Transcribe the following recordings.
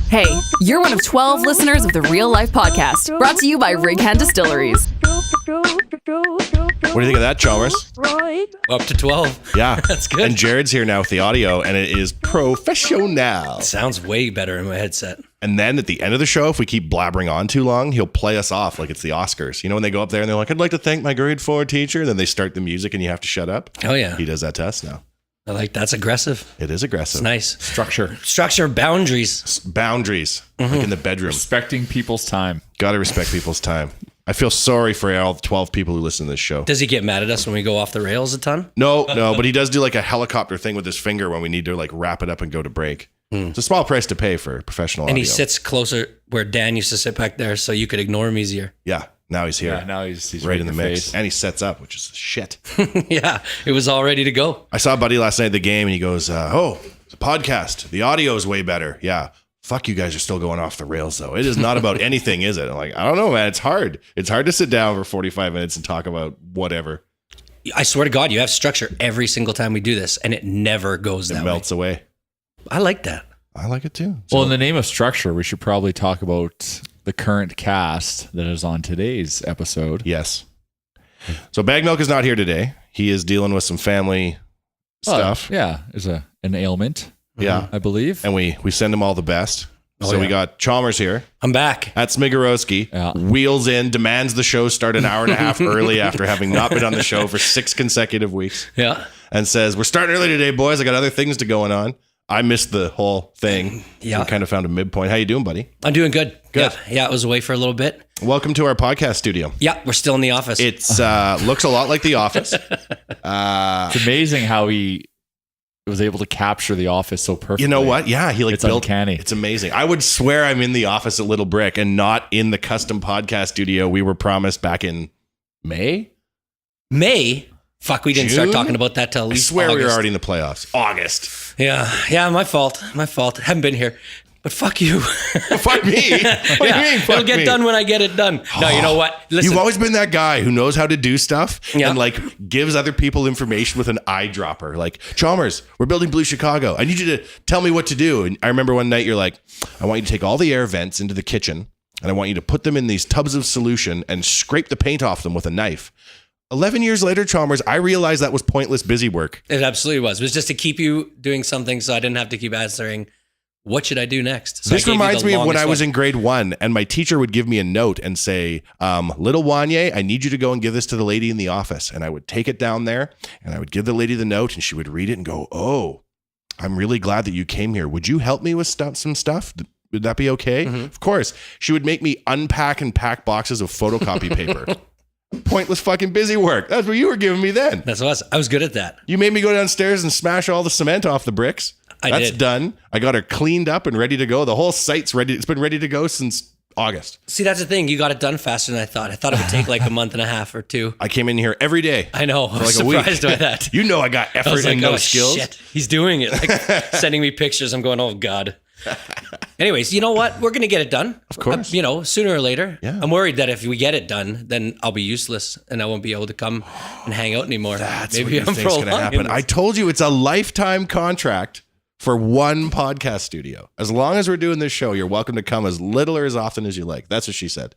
Hey, you're one of 12 listeners of the Real Life Podcast, brought to you by Righand Distilleries. What do you think of that, Chalmers? Up to 12. Yeah. That's good. And Jared's here now with the audio, and it is professional. It sounds way better in my headset. And then at the end of the show, if we keep blabbering on too long, he'll play us off like it's the Oscars. You know, when they go up there and they're like, I'd like to thank my grade 4 teacher. Then they start the music and you have to shut up. Oh, yeah. He does that to us now. I like that's aggressive. It is aggressive. It's nice. Structure, Boundaries. Boundaries, like in the bedroom. respecting people's time. Got to respect people's time. I feel sorry for all the 12 people who listen to this show. Does he get mad at us when we go off the rails a ton? No, but he does do like a helicopter thing with his finger when we need to like wrap it up and go to break. It's a small price to pay for professional And audio. he sits closer where Dan used to sit back there so you could ignore him easier. Yeah, now he's here. Yeah, now he's right in the mix. face. And he sets up, which is shit. Yeah, it was all ready to go. I saw Buddy last night at the game and he goes, oh, it's a podcast. The audio is way better. Yeah. Fuck, you guys are still going off the rails though. It is not about anything, is it? I'm like, I don't know, man. It's hard. It's hard to sit down for 45 minutes and talk about whatever. I swear to God, you have structure every single time we do this, and it never goes that It melts away. way. I like that. I like it too. Well, in the name of structure, we should probably talk about the current cast that is on today's episode. Yes. So BaggedMilk is not here today. He is dealing with some family stuff. Yeah, there's an ailment, Yeah. I believe. And we send him all the best. Oh, So we yeah. got Chalmers here I'm back. at Smigorowski. Yeah. Wheels in, demands the show start an hour and a half early after having not been on the show for 6 consecutive weeks. Yeah. And says, we're starting early today, boys. I got other things to going on. I missed the whole thing. Yeah. We kind of found a midpoint. How you doing, buddy? I'm doing good. Good. Yeah, I was away for a little bit. Welcome to our podcast studio. Yeah, we're still in the office. It's looks a lot like The Office. It's amazing how he was able to capture the office so perfectly. You know what? Yeah, he like It's built. uncanny. It's amazing. I would swear I'm in the office at Little Brick and not in the custom podcast studio we were promised back in May. May? Fuck, we didn't June? start talking about that till at I least swear we were August. already in the playoffs. August. Yeah, my fault. Haven't been here. But fuck you. Fuck me. What do you mean? Fuck It'll get me? done when I get it done. No, you know what? Listen. You've always been that guy who knows how to do stuff Yeah. and like gives other people information with an eyedropper. Like, Chalmers, we're building Blue Chicago. I need you to tell me what to do. And I remember one night you're like, I want you to take all the air vents into the kitchen and I want you to put them in these tubs of solution and scrape the paint off them with a knife. 11 years later, Chalmers, I realized that was pointless busy work. It absolutely was. It was just to keep you doing something so I didn't have to keep answering, what should I do next? So This reminds me of when I was in grade 1 and my teacher would give me a note and say, little Wanye, I need you to go and give this to the lady in the office. And I would take it down there and I would give the lady the note and she would read it and go, oh, I'm really glad that you came here. Would you help me with some stuff? Would that be okay? Mm-hmm. Of course. She would make me unpack and pack boxes of photocopy paper. Pointless fucking busy work. That's what you were giving me then. That's what I was good at that. You made me go downstairs and smash all the cement off the bricks. That's did. done. I got her cleaned up and ready to go. The whole site's ready. It's been ready to go since August. See, that's the thing. You got it done faster than I thought. I thought it would take like a month and a half or two. I came in here every day. I know. I was like a week. surprised by that. You know I got I effort was like, and no oh, skills. shit. He's doing it. Like sending me pictures. I'm going, oh, God. Anyways, you know what? We're going to get it done. Of course. Sooner or later. Yeah. I'm worried that if we get it done, then I'll be useless and I won't be able to come and hang out anymore. That's what you think's going to happen. this. I told you it's a lifetime contract for one podcast studio. As long as we're doing this show, you're welcome to come as little or as often as you like. That's what she said.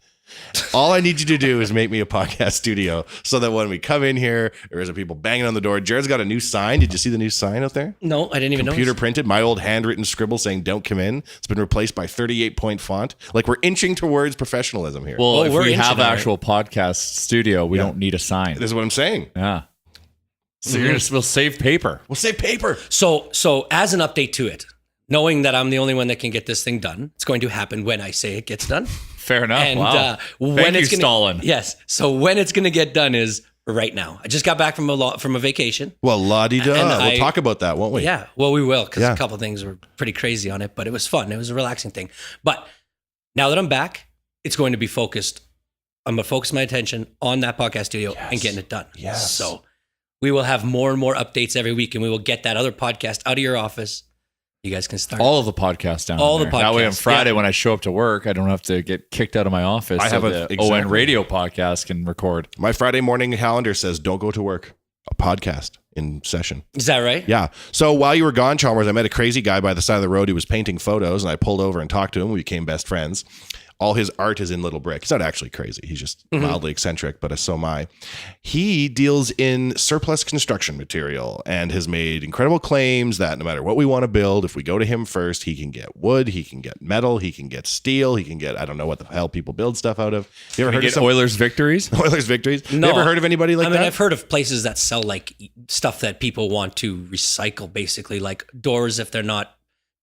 All I need you to do is make me a podcast studio so that when we come in here, there isn't people banging on the door. Jared's got a new sign. Did you see the new sign out there? No, I didn't even know. Computer printed, my old handwritten scribble saying don't come in. It's been replaced by 38-point font. Like we're inching towards professionalism here. Well, Oh, if we're we into have that, actual podcast studio, we don't need a sign. This is what I'm saying. Yeah. So we'll save paper. We'll say paper. So as an update to it, knowing that I'm the only one that can get this thing done, it's going to happen when I say it gets done. Fair enough. And Wow. when Thank it's you, gonna, Stalin. Yes. So when it's going to get done is right now. I just got back from a vacation. Well, la-di-da. And We'll talk about that, won't we? Yeah. Well, we will because Yeah. a couple things were pretty crazy on it, but it was fun. It was a relaxing thing. But now that I'm back, it's going to be focused. I'm going to focus my attention on that podcast studio and getting it done. Yes. So we will have more and more updates every week, and we will get that other podcast out of your office. You guys can start. All of the podcasts down All there. the That way on podcasts, Friday yeah. when I show up to work, I don't have to get kicked out of my office. I have so a- the exactly. ON radio podcast can record. My Friday morning calendar says don't go to work. A podcast. in session. Is that right? Yeah. So while you were gone, Chalmers, I met a crazy guy by the side of the road. He was painting photos, and I pulled over and talked to him. We became best friends. All his art is in little brick. He's not actually crazy. He's just mildly eccentric, but so am I. He deals in surplus construction material and has made incredible claims that no matter what we want to build, if we go to him first, he can get wood, he can get metal, he can get steel, he can get, I don't know what the hell people build stuff out of. You ever heard of some Oilers victories? Oilers victories? No. You ever heard of anybody like that? I've heard of places that sell like stuff that people want to recycle, basically like doors if they're not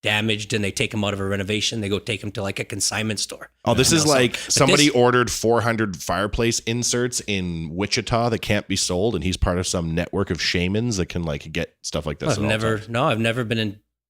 damaged and they take them out of a renovation, they go take them to like a consignment store. Oh, this is like somebody this- ordered 400 fireplace inserts in Wichita that can't be sold, and he's part of some network of shamans that can like get stuff like this. I've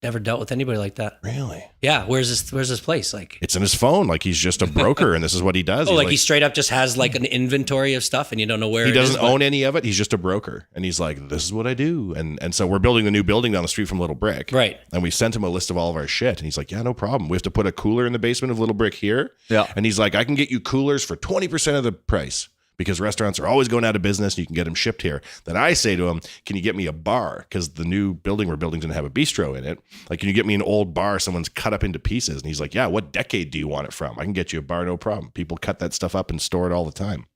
never dealt with anybody like that. Really? Yeah. Where's this place? Like, It's in his phone. Like he's just a broker, and this is what he does. oh, He's like he straight up just has like an inventory of stuff and you don't know where he it is, doesn't but- own any of it. He's just a broker, and he's like, "This is what I do." And so we're building the new building down the street from Little Brick, Right. And we sent him a list of all of our shit, and he's like, "Yeah, no problem. We have to put a cooler in the basement of Little Brick here." Yeah. And he's like, "I can get you coolers for 20% of the price." Because restaurants are always going out of business and you can get them shipped here. Then I say to him, can you get me a bar? Because the new building we're building didn't have a bistro in it. Like, can you get me an old bar someone's cut up into pieces? And he's like, yeah, what decade do you want it from? I can get you a bar, no problem. People cut that stuff up and store it all the time.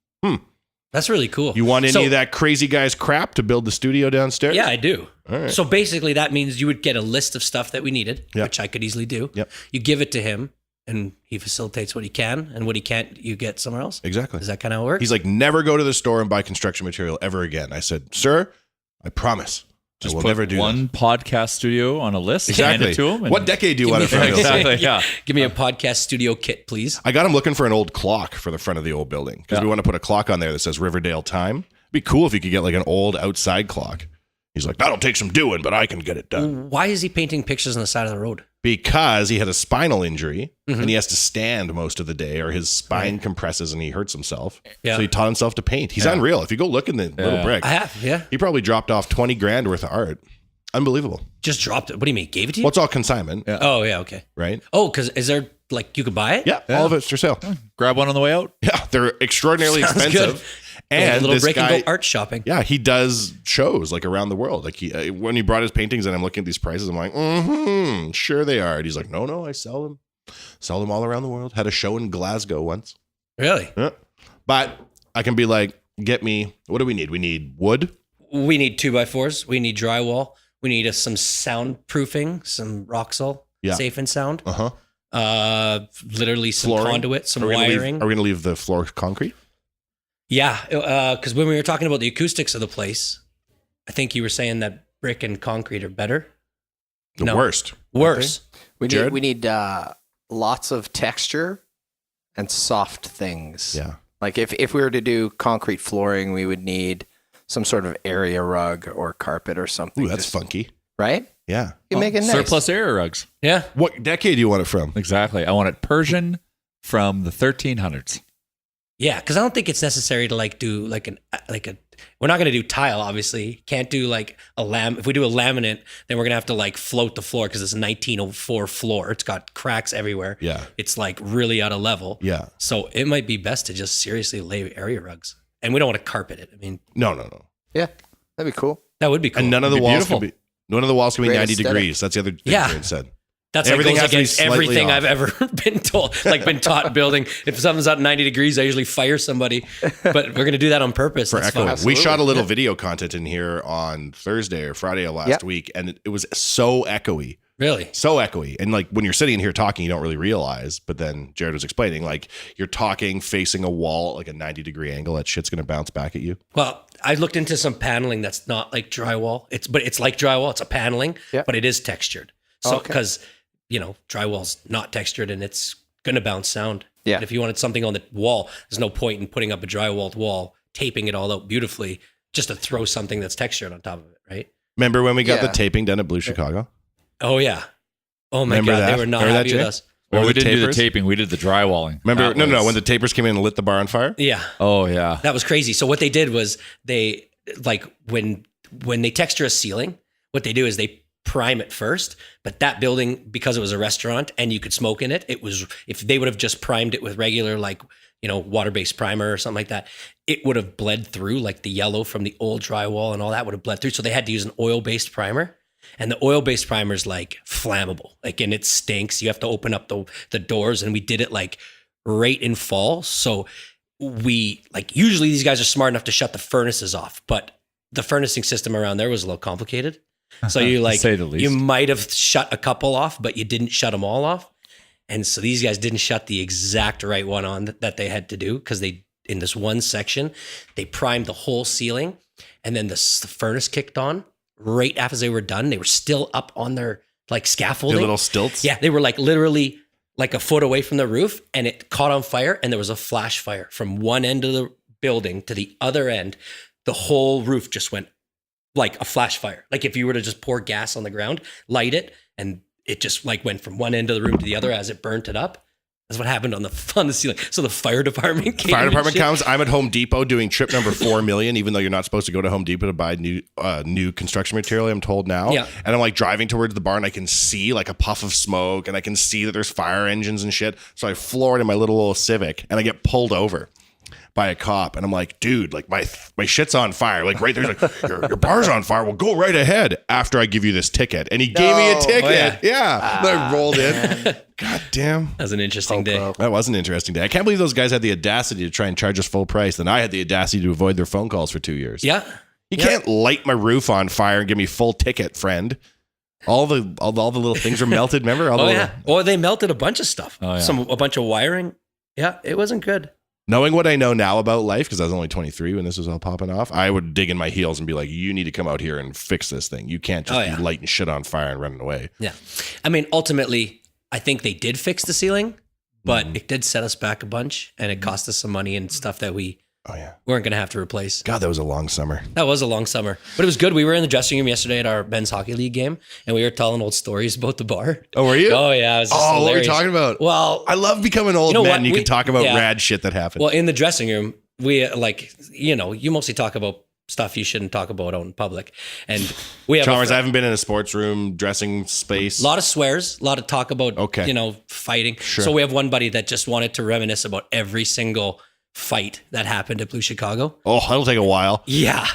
That's really cool. You want any of that crazy guy's crap to build the studio downstairs? Yeah, I do. All right. So basically that means you would get a list of stuff that we needed, Yep. which I could easily do. Yep. You give it to him and he facilitates what he can, and what he can't, you get somewhere else. Exactly. Is that kind of how it works? He's like, never go to the store and buy construction material ever again. I said, sir, I promise. Just I will put never do one that. podcast studio on a list. Hand Exactly. it to him. and- What decade do you want it from? me- He'll say. Exactly. Yeah. Give me a podcast studio kit, please. I got him looking for an old clock for the front of the old building because we want to put a clock on there that says Riverdale time. It'd be cool if you could get like an old outside clock. He's like, that'll take some doing, but I can get it done. Why is he painting pictures on the side of the road? Because he had a spinal injury Mm-hmm. and he has to stand most of the day, or his spine compresses and he hurts himself. Yeah. So he taught himself to paint. He's unreal. If you go look in the Little Brick, I have, yeah. he probably dropped off 20 grand worth of art. Unbelievable. Just dropped it. What do you mean? Gave it to you? Well, it's all consignment, Oh, yeah, okay. right? Oh, because is there, like, you could buy it? Yeah, all of it's for sale. Grab one on the way out. Yeah, they're extraordinarily Sounds expensive. good. And Little this break and guy, go art shopping. yeah, he does shows like around the world. Like when he brought his paintings and I'm looking at these prices, I'm like, sure they are. And he's like, no, I sell them all around the world. Had a show in Glasgow once. Really? Yeah. But I can be like, get me, what do we need? We need wood. We need 2x4s. We need drywall. We need some soundproofing, some Roxol, Yeah. safe and sound. Uh-huh. Literally some Flooring? conduit, some Are we gonna leave- wiring. are we going to leave the floor concrete? Yeah, because when we were talking about the acoustics of the place, I think you were saying that brick and concrete are better. The No. worst. Worse. Jared? We need lots of texture and soft things. Yeah. Like if we were to do concrete flooring, we would need some sort of area rug or carpet or something. Ooh, that's Just- funky. right? Yeah. You make it nice. Surplus area rugs. Yeah. What decade do you want it from? Exactly. I want it Persian from the 1300s. Yeah, because I don't think it's necessary to like do like a. We're not going to do tile, obviously. Can't do like a If we do a laminate, then we're going to have to like float the floor because it's a 1904 floor. It's got cracks everywhere. Yeah. It's like really out of level. Yeah. So it might be best to just seriously lay area rugs, and we don't want to carpet it. I mean, No. Yeah, that'd be cool. that would be cool. And none of the Be walls beautiful. can be. None of the walls can be Great 90 aesthetic. degrees. That's the other thing Yeah. Jared said. That's Everything like goes has to be against slightly everything off. I've ever been told, like been taught building. If something's at 90 degrees, I usually fire somebody. But we're going to do that on purpose. For That's echo. fun. We Absolutely. shot a little video content in here on Thursday or Friday of last week, and it was so echoey. Really? So echoey. And like when you're sitting here talking, you don't really realize. But then Jared was explaining, like you're talking facing a wall at like a 90-degree angle. That shit's going to bounce back at you. Well, I looked into some paneling that's not like drywall. It's like drywall. It's a paneling, Yeah. but it is textured. So Okay. because drywall's not textured and it's gonna bounce sound. Yeah. And if you wanted something on the wall, there's no point in putting up a drywalled wall, taping it all out beautifully, just to throw something that's textured on top of it, right? Remember when we got the Yeah. taping done at Blue Chicago? Oh yeah. Oh my Remember god, that? they were not Remember that, happy with Jay? us. Or we the didn't do the tapers? taping. We did the drywalling. Remember? That No. was- When the tapers came in and lit the bar on fire? Yeah. Oh, yeah. That was crazy. So what they did was they like when they texture a ceiling, what they do is they prime it first. But that building, because it was a restaurant and you could smoke in it, it was if they would have just primed it with regular like water-based primer or something like that, it would have bled through, like the yellow from the old drywall and all that would have bled through. So they had to use an oil-based primer. And the oil-based primer is like flammable, like, and it stinks. You have to open up the doors, and we did it like right in fall. So we usually these guys are smart enough to shut the furnaces off, but the furnacing system around there was a little complicated. So you say the least. you might have shut a couple off, but you didn't shut them all off. And so these guys didn't shut the exact right one on that they had to do, because in this one section, they primed the whole ceiling, and then the furnace kicked on right after they were done. They were still up on their like scaffolding. The little stilts? Yeah, they were like literally like a foot away from the roof, and it caught on fire, and there was a flash fire from one end of the building to the other end. The whole roof just went like a flash fire. Like if you were to just pour gas on the ground, light it, and it just like went from one end of the room to the other as it burnt it up. That's what happened on the ceiling. So the fire department came. Fire department comes. I'm at Home Depot doing trip number 4 million, even though you're not supposed to go to Home Depot to buy new construction material, I'm told now. Yeah. And I'm like driving towards the barn. I can see like a puff of smoke, and I can see that there's fire engines and shit. So I floor it in my little old Civic, and I get pulled over by a cop, and I'm like, dude, like my shit's on fire. Like right there's like your bar's on fire. Well, go right ahead after I give you this ticket. And he gave me a ticket. Yeah. Then I rolled in. God damn. That was an interesting day. That was an interesting day. I can't believe those guys had the audacity to try and charge us full price. Then I had the audacity to avoid their phone calls for 2 years. Yeah. You can't light my roof on fire and give me full ticket, friend. All the little things are melted. Remember? Or they melted a bunch of stuff. Oh, yeah. A bunch of wiring. Yeah, it wasn't good. Knowing what I know now about life, because I was only 23 when this was all popping off, I would dig in my heels and be like, you need to come out here and fix this thing. You can't just be lighting shit on fire and running away. Yeah. I mean, ultimately, I think they did fix the ceiling, but it did set us back a bunch, and it cost us some money and stuff that we weren't going to have to replace. God, that was a long summer. That was a long summer, but it was good. We were in the dressing room yesterday at our men's hockey league game, and we were telling old stories about the bar. Oh, were you? Oh, yeah. It was just what are we hilarious. talking about? Well, I love becoming old men. You can talk about rad shit that happened. Well, in the dressing room, we you mostly talk about stuff you shouldn't talk about out in public. And we have Chalmers, I haven't been in a sports room, dressing space. A lot of swears, a lot of talk about, fighting. Sure. So we have one buddy that just wanted to reminisce about every single fight that happened at Blue Chicago. Oh, that'll take a while. Yeah.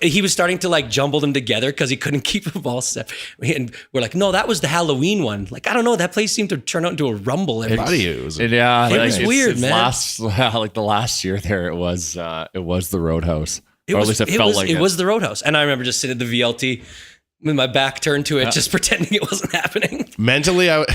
He was starting to like jumble them together because he couldn't keep them all separate. And we're like, no, that was the Halloween one. Like, I don't know. That place seemed to turn out into a rumble. It was weird, man. The last year there, it was the Roadhouse. It was the Roadhouse. And I remember just sitting at the VLT with my back turned to it, just pretending it wasn't happening. Mentally, while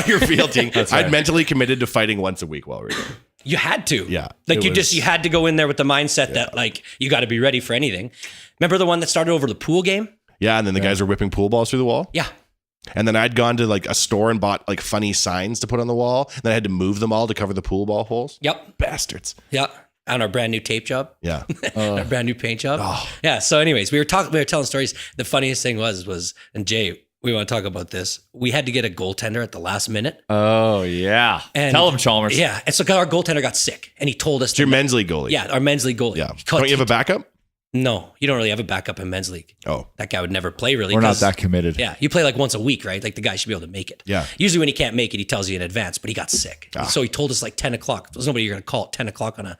you're VLTing, I'd mentally committed to fighting once a week while we were there. You had to. Yeah. Like you had to go in there with the mindset that like, you got to be ready for anything. Remember the one that started over the pool game? Yeah. And then the guys were whipping pool balls through the wall. Yeah. And then I'd gone to like a store and bought like funny signs to put on the wall. And then I had to move them all to cover the pool ball holes. Yep. Bastards. Yeah. On our brand new tape job. Yeah. Our brand new paint job. Oh. Yeah. So anyways, we were telling stories. The funniest thing was, and Jay, we want to talk about this. We had to get a goaltender at the last minute. Oh, yeah. And tell him, Chalmers. Yeah. And so our goaltender got sick, and he told us. It's your men's league goalie. Yeah, our men's league goalie. Yeah. Don't you have a backup? No, you don't really have a backup in men's league. Oh. That guy would never play really. We're not that committed. Yeah. You play like once a week, right? Like the guy should be able to make it. Yeah. Usually when he can't make it, he tells you in advance, but he got sick. So he told us like 10 o'clock. There's nobody you're going to call at 10 o'clock on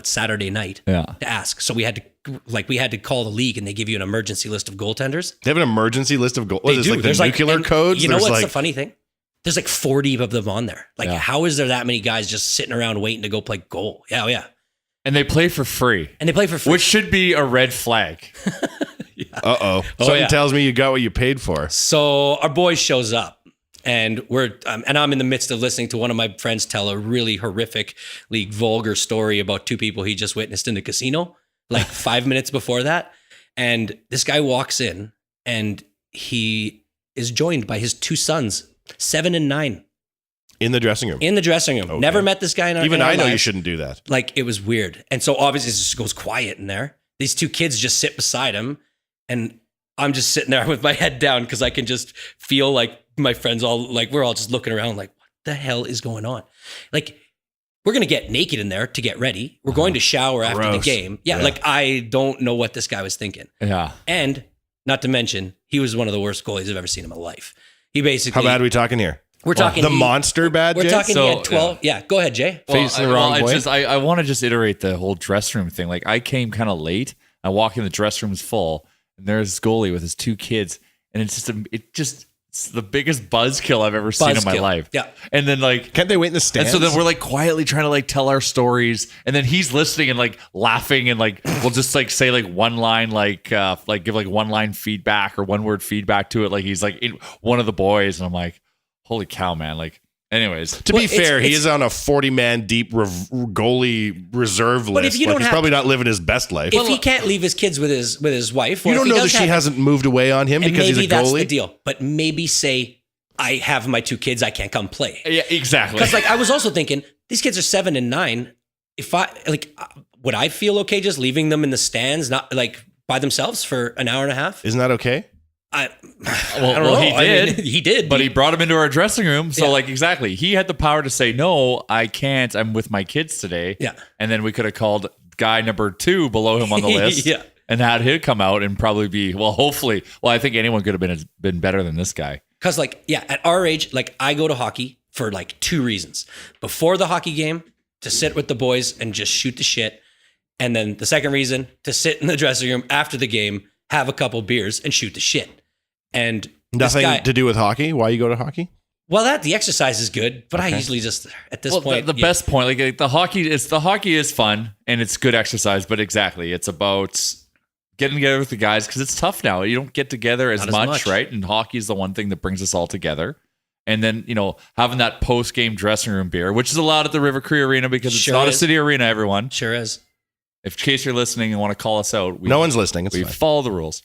Saturday night to ask. So we had to call the league, and they give you an emergency list of goaltenders. They have an emergency list of goaltenders. They do. Like the nuclear codes. You know what's the funny thing? There's like 40 of them on there. Like, how is there that many guys just sitting around waiting to go play goal? Yeah, yeah. And they play for free. Which should be a red flag. Uh-oh. Something tells me you got what you paid for. So our boy shows up. And I'm in the midst of listening to one of my friends tell a really horrifically vulgar story about two people he just witnessed in the casino, like 5 minutes before that. And this guy walks in, and he is joined by his two sons, 7 and 9. In the dressing room. Okay. Never met this guy in our Even I know lives. You shouldn't do that. Like, it was weird. And so obviously it just goes quiet in there. These two kids just sit beside him, and I'm just sitting there with my head down because I can just feel like my friends we're all just looking around like, what the hell is going on? Like, we're going to get naked in there to get ready. We're going to shower after the game. Yeah. Like, I don't know what this guy was thinking. Yeah. And not to mention, he was one of the worst goalies I've ever seen in my life. He basically... How bad are we talking here? We're talking the monster bad. We're Jay? talking So, he had 12. Yeah, go ahead, Jay. Facing the wrong way. I want to just iterate the whole dressing room thing. Like I came kind of late. I walk in, the dressing room's full, and there's this goalie with his 2 kids, and it's the biggest buzzkill I've ever seen in my life. Yeah. And then like, Can't they wait in the stands? and so then we're like quietly trying to like tell our stories, and then he's listening and like laughing, and like we'll just like say like one line, like give like one line feedback or one word feedback to it. Like he's like one of the boys, and I'm like, holy cow, man! Like, anyways, to be fair, he is on a 40-man deep goalie reserve list. if you don't he's have- probably not living his best life. If he can't leave his kids with his wife, You don't know that she hasn't moved away on him because he's a maybe that's the goalie. deal. But maybe say, I have my 2 kids, I can't come play. yeah, exactly. Because like I was also thinking, these kids are 7 and 9. If I would I feel okay just leaving them in the stands, not like by themselves for an hour and a half? Isn't that okay? I don't well, know. he did. He did, But he brought him into our dressing room. So, Yeah. like, exactly. He had the power to say, no, I can't. I'm with my kids today. Yeah. And then we could have called guy number 2 below him on the list Yeah. and had him come out and probably be, well, hopefully. Well, I think anyone could have been better than this guy. Because like, yeah, at our age, like I go to hockey for like 2 reasons. Before the hockey game, to sit with the boys and just shoot the shit. And then the second reason, to sit in the dressing room after the game, have a couple beers and shoot the shit. And this Nothing guy, to do with hockey. Why you go to hockey? well, the exercise is good, but I usually just at this Well, point, the best point, like the hockey is fun and it's good exercise, but exactly, it's about getting together with the guys because it's tough now. You don't get together as Not as much, much. right? And hockey is the one thing that brings us all together. And then, having that post-game dressing room beer, which is allowed at the River Cree Arena because it's Sure not a is. city arena, everyone. sure is. In case you're listening and want to call us out, No one's listening. It's we fine. follow the rules.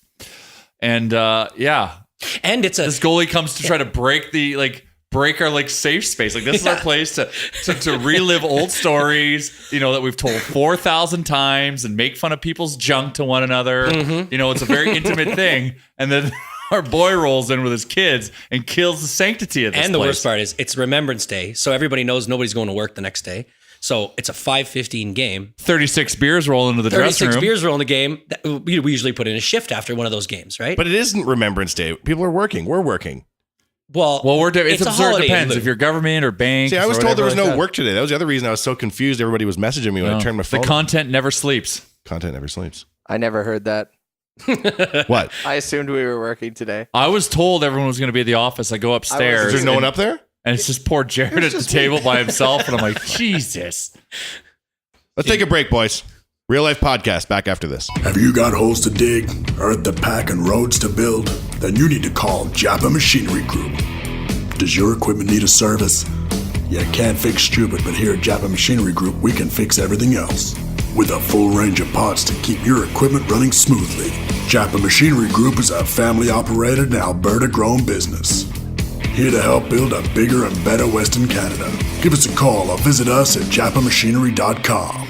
And yeah, And it's a this goalie comes to try to break our like safe space. Like this is our place to relive old stories, that we've told 4,000 times and make fun of people's junk to one another. It's a very intimate thing. And then our boy rolls in with his kids and kills the sanctity of this and the place. worst part is it's Remembrance Day, so everybody knows nobody's going to work the next day. So it's a 5:15 game. 36 beers roll into the dressing 36 room. beers roll in the game. We usually put in a shift after one of those games, right? But it isn't Remembrance Day. People are working. We're working. well, It's a absurd. holiday, Depends Lou. if you're government or bank. See, I was or told there was whatever no like that. work today. That was the other reason I was so confused. Everybody was messaging me when I turned my phone The on. content never sleeps. Content never sleeps. I never heard that. What? I assumed we were working today. I was told everyone was going to be at the office. I go upstairs. Is there no one up there? And it's just poor Jared at the table by himself. And I'm like, Jesus. Let's take a break, boys. Real life podcast back after this. Have you got holes to dig, earth to pack, and roads to build? Then you need to call Japa Machinery Group. Does your equipment need a service? You can't fix stupid, but here at Japa Machinery Group, we can fix everything else. With a full range of parts to keep your equipment running smoothly. Japa Machinery Group is a family-operated and Alberta-grown business. Here to help build a bigger and better Western Canada. Give us a call or visit us at japamachinery.com.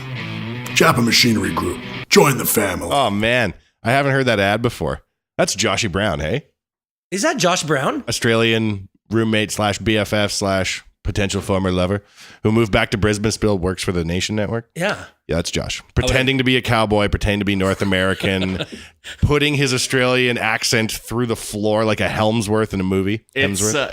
Japa Machinery Group. Join the family. Oh, man. I haven't heard that ad before. That's Joshy Brown, hey? Is that Josh Brown? Australian roommate / BFF / potential former lover who moved back to Brisbane, still works for the Nation Network. Yeah. Yeah, that's Josh. Pretending to be a cowboy, pretending to be North American, putting his Australian accent through the floor like a Helmsworth in a movie. Hemsworth.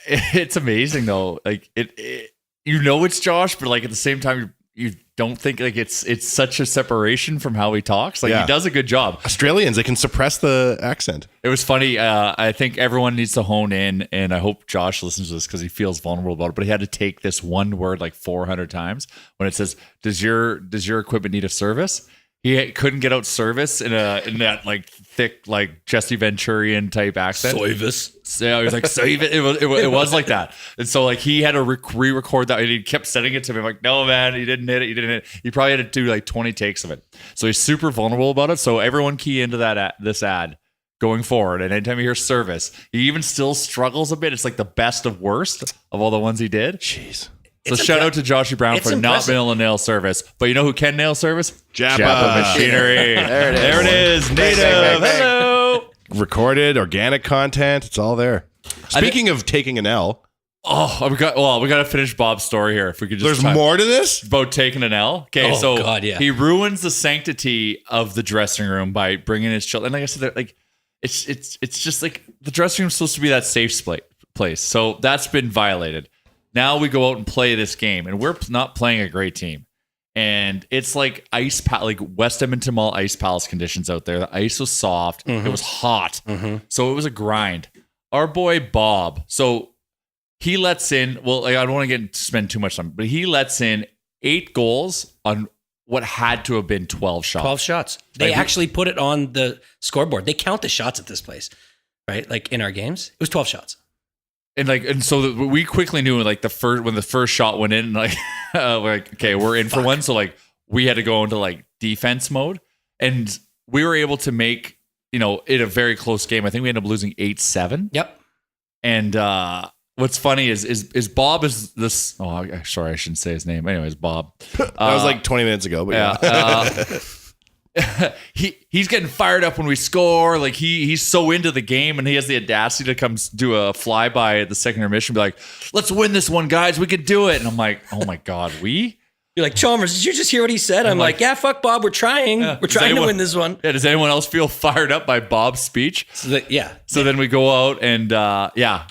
It's amazing though. Like it's Josh, but like at the same time, you don't think like it's such a separation from how he talks. Like Yeah. he does a good job. Australians, they can suppress the accent. It was funny. I think everyone needs to hone in, and I hope Josh listens to this because he feels vulnerable about it. But he had to take this one word like 400 times when it says, "Does your equipment need a service?" He couldn't get out service in that like thick like Jesse Venturian type accent. Soivis. So he was like, save it. It was like that. And so like he had to re-record that. And he kept sending it to me. I'm like, no, man, you didn't hit it. You didn't hit it. He probably had to do like 20 takes of it. So he's super vulnerable about it. So everyone key into this ad going forward. And anytime you hear service, he even still struggles a bit. It's like the best of worst of all the ones he did. Jeez. So It's shout impre- out to Joshy Brown it's for not impressive. being able to nail service. But you know who can nail service? Japa. Machinery. There it is. There it is. Native. bang, bang. Hello. Recorded, organic content. It's all there. Speaking of taking an L, Oh, we got to finish Bob's story here. If we could just there's more to this? about taking an L. Okay, Oh, so God, yeah. he ruins the sanctity of the dressing room by bringing his children. And like I said, like it's just like the dressing room's supposed to be that safe place. So that's been violated. Now we go out and play this game, and we're not playing a great team. And it's like like West Edmonton Mall Ice Palace conditions out there. The ice was soft. It was hot. So it was a grind. Our boy Bob, so he lets in, well, like, I don't want to spend too much time, but he lets in 8 goals on what had to have been 12 shots. 12 shots. They actually put it on the scoreboard. They count the shots at this place, right? Like in our games, it was 12 shots. And so we quickly knew when the first shot went in, like, we're like, okay, we're in for one. So like we had to go into like defense mode, and we were able to make, it a very close game. I think we ended up losing 8-7. Yep. And what's funny is Bob is this. Oh, sorry, I shouldn't say his name. Anyways, Bob. That was like 20 minutes ago, but yeah. He's getting fired up when we score. Like he's so into the game, and he has the audacity to come do a flyby at the second intermission, be like, "Let's win this one, guys. We could do it." And I'm like, "Oh my god, we." You're like, Chalmers, did you just hear what he said? I'm like, yeah, fuck Bob. We're trying. Yeah. We're trying to win this one. Yeah. Does anyone else feel fired up by Bob's speech? So then we go out and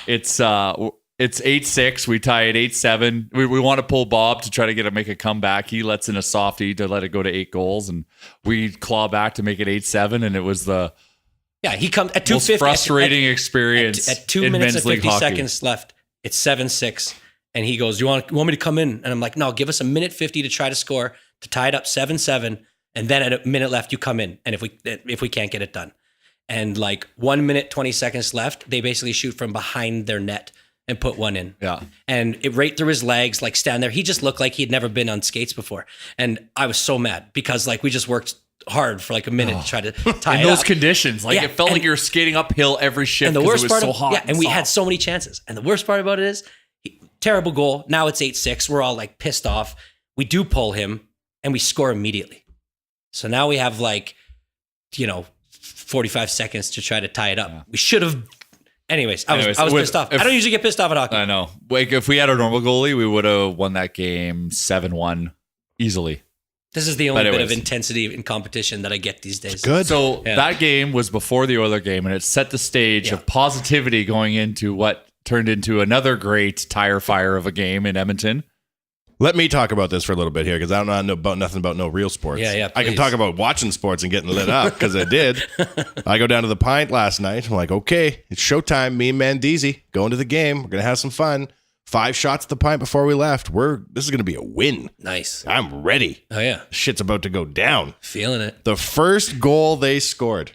it's 8-6. We tie at 8-7. We want to pull Bob to try to make a comeback. He lets in a softie to let it go to 8 goals, and we claw back to make it 8-7. And it was he comes at 2:50. most frustrating experience at 2 in minutes men's and league 50 hockey. seconds left. It's 7-6. And he goes, you want me to come in? And I'm like, no, give us a minute 50 to try to score, to tie it up 7-7. And then at a minute left, you come in. And if we can't get it done. And like 1 minute, 20 seconds left, they basically shoot from behind their net and put one in. Yeah. And it right through his legs, like stand there. He just looked like he'd never been on skates before. And I was so mad because like we just worked hard for like a minute to try to tie in it those up. conditions. Like it felt like you were skating uphill every shift. And the worst it was part so of, hot. and we had so many chances. And the worst part about it is terrible goal. Now it's 8-6. We're all like pissed off. We do pull him and we score immediately. So now we have 45 seconds to try to tie it up. Yeah. We should have. Anyways, I was pissed off. I don't usually get pissed off at hockey. I know. Like if we had a normal goalie, we would have won that game 7-1 easily. This is the only bit of intensity in competition that I get these days. good. So that game was before the Oilers game, and it set the stage of positivity going into what turned into another great tire fire of a game in Edmonton. Let me talk about this for a little bit here because I don't know about nothing about no real sports. Yeah, I can talk about watching sports and getting lit up because I did. I go down to the Pint last night. I'm like, okay, it's showtime. Me and Mandeezy going to the game. We're gonna have some fun. 5 shots at the Pint before we left. This is gonna be a win. Nice. I'm ready. Oh yeah, Shit's about to go down. feeling it. The first goal they scored,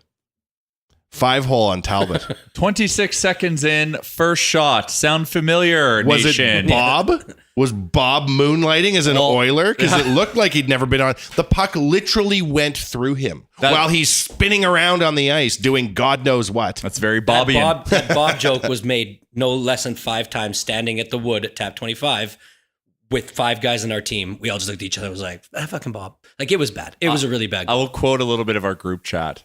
5-hole on Talbot. 26 seconds in, first shot. Sound familiar, Was nation? it Bob? Was Bob moonlighting as an Oiler? Because it looked like he'd never been on. The puck literally went through him while he's spinning around on the ice doing God knows what. That's very Bobby. That Bob joke was made no less than 5 times standing at the wood at Tap 25 with 5 guys in our team. We all just looked at each other and was like, fucking Bob. Like it was bad. It was a really bad I goal. will quote a little bit of our group chat.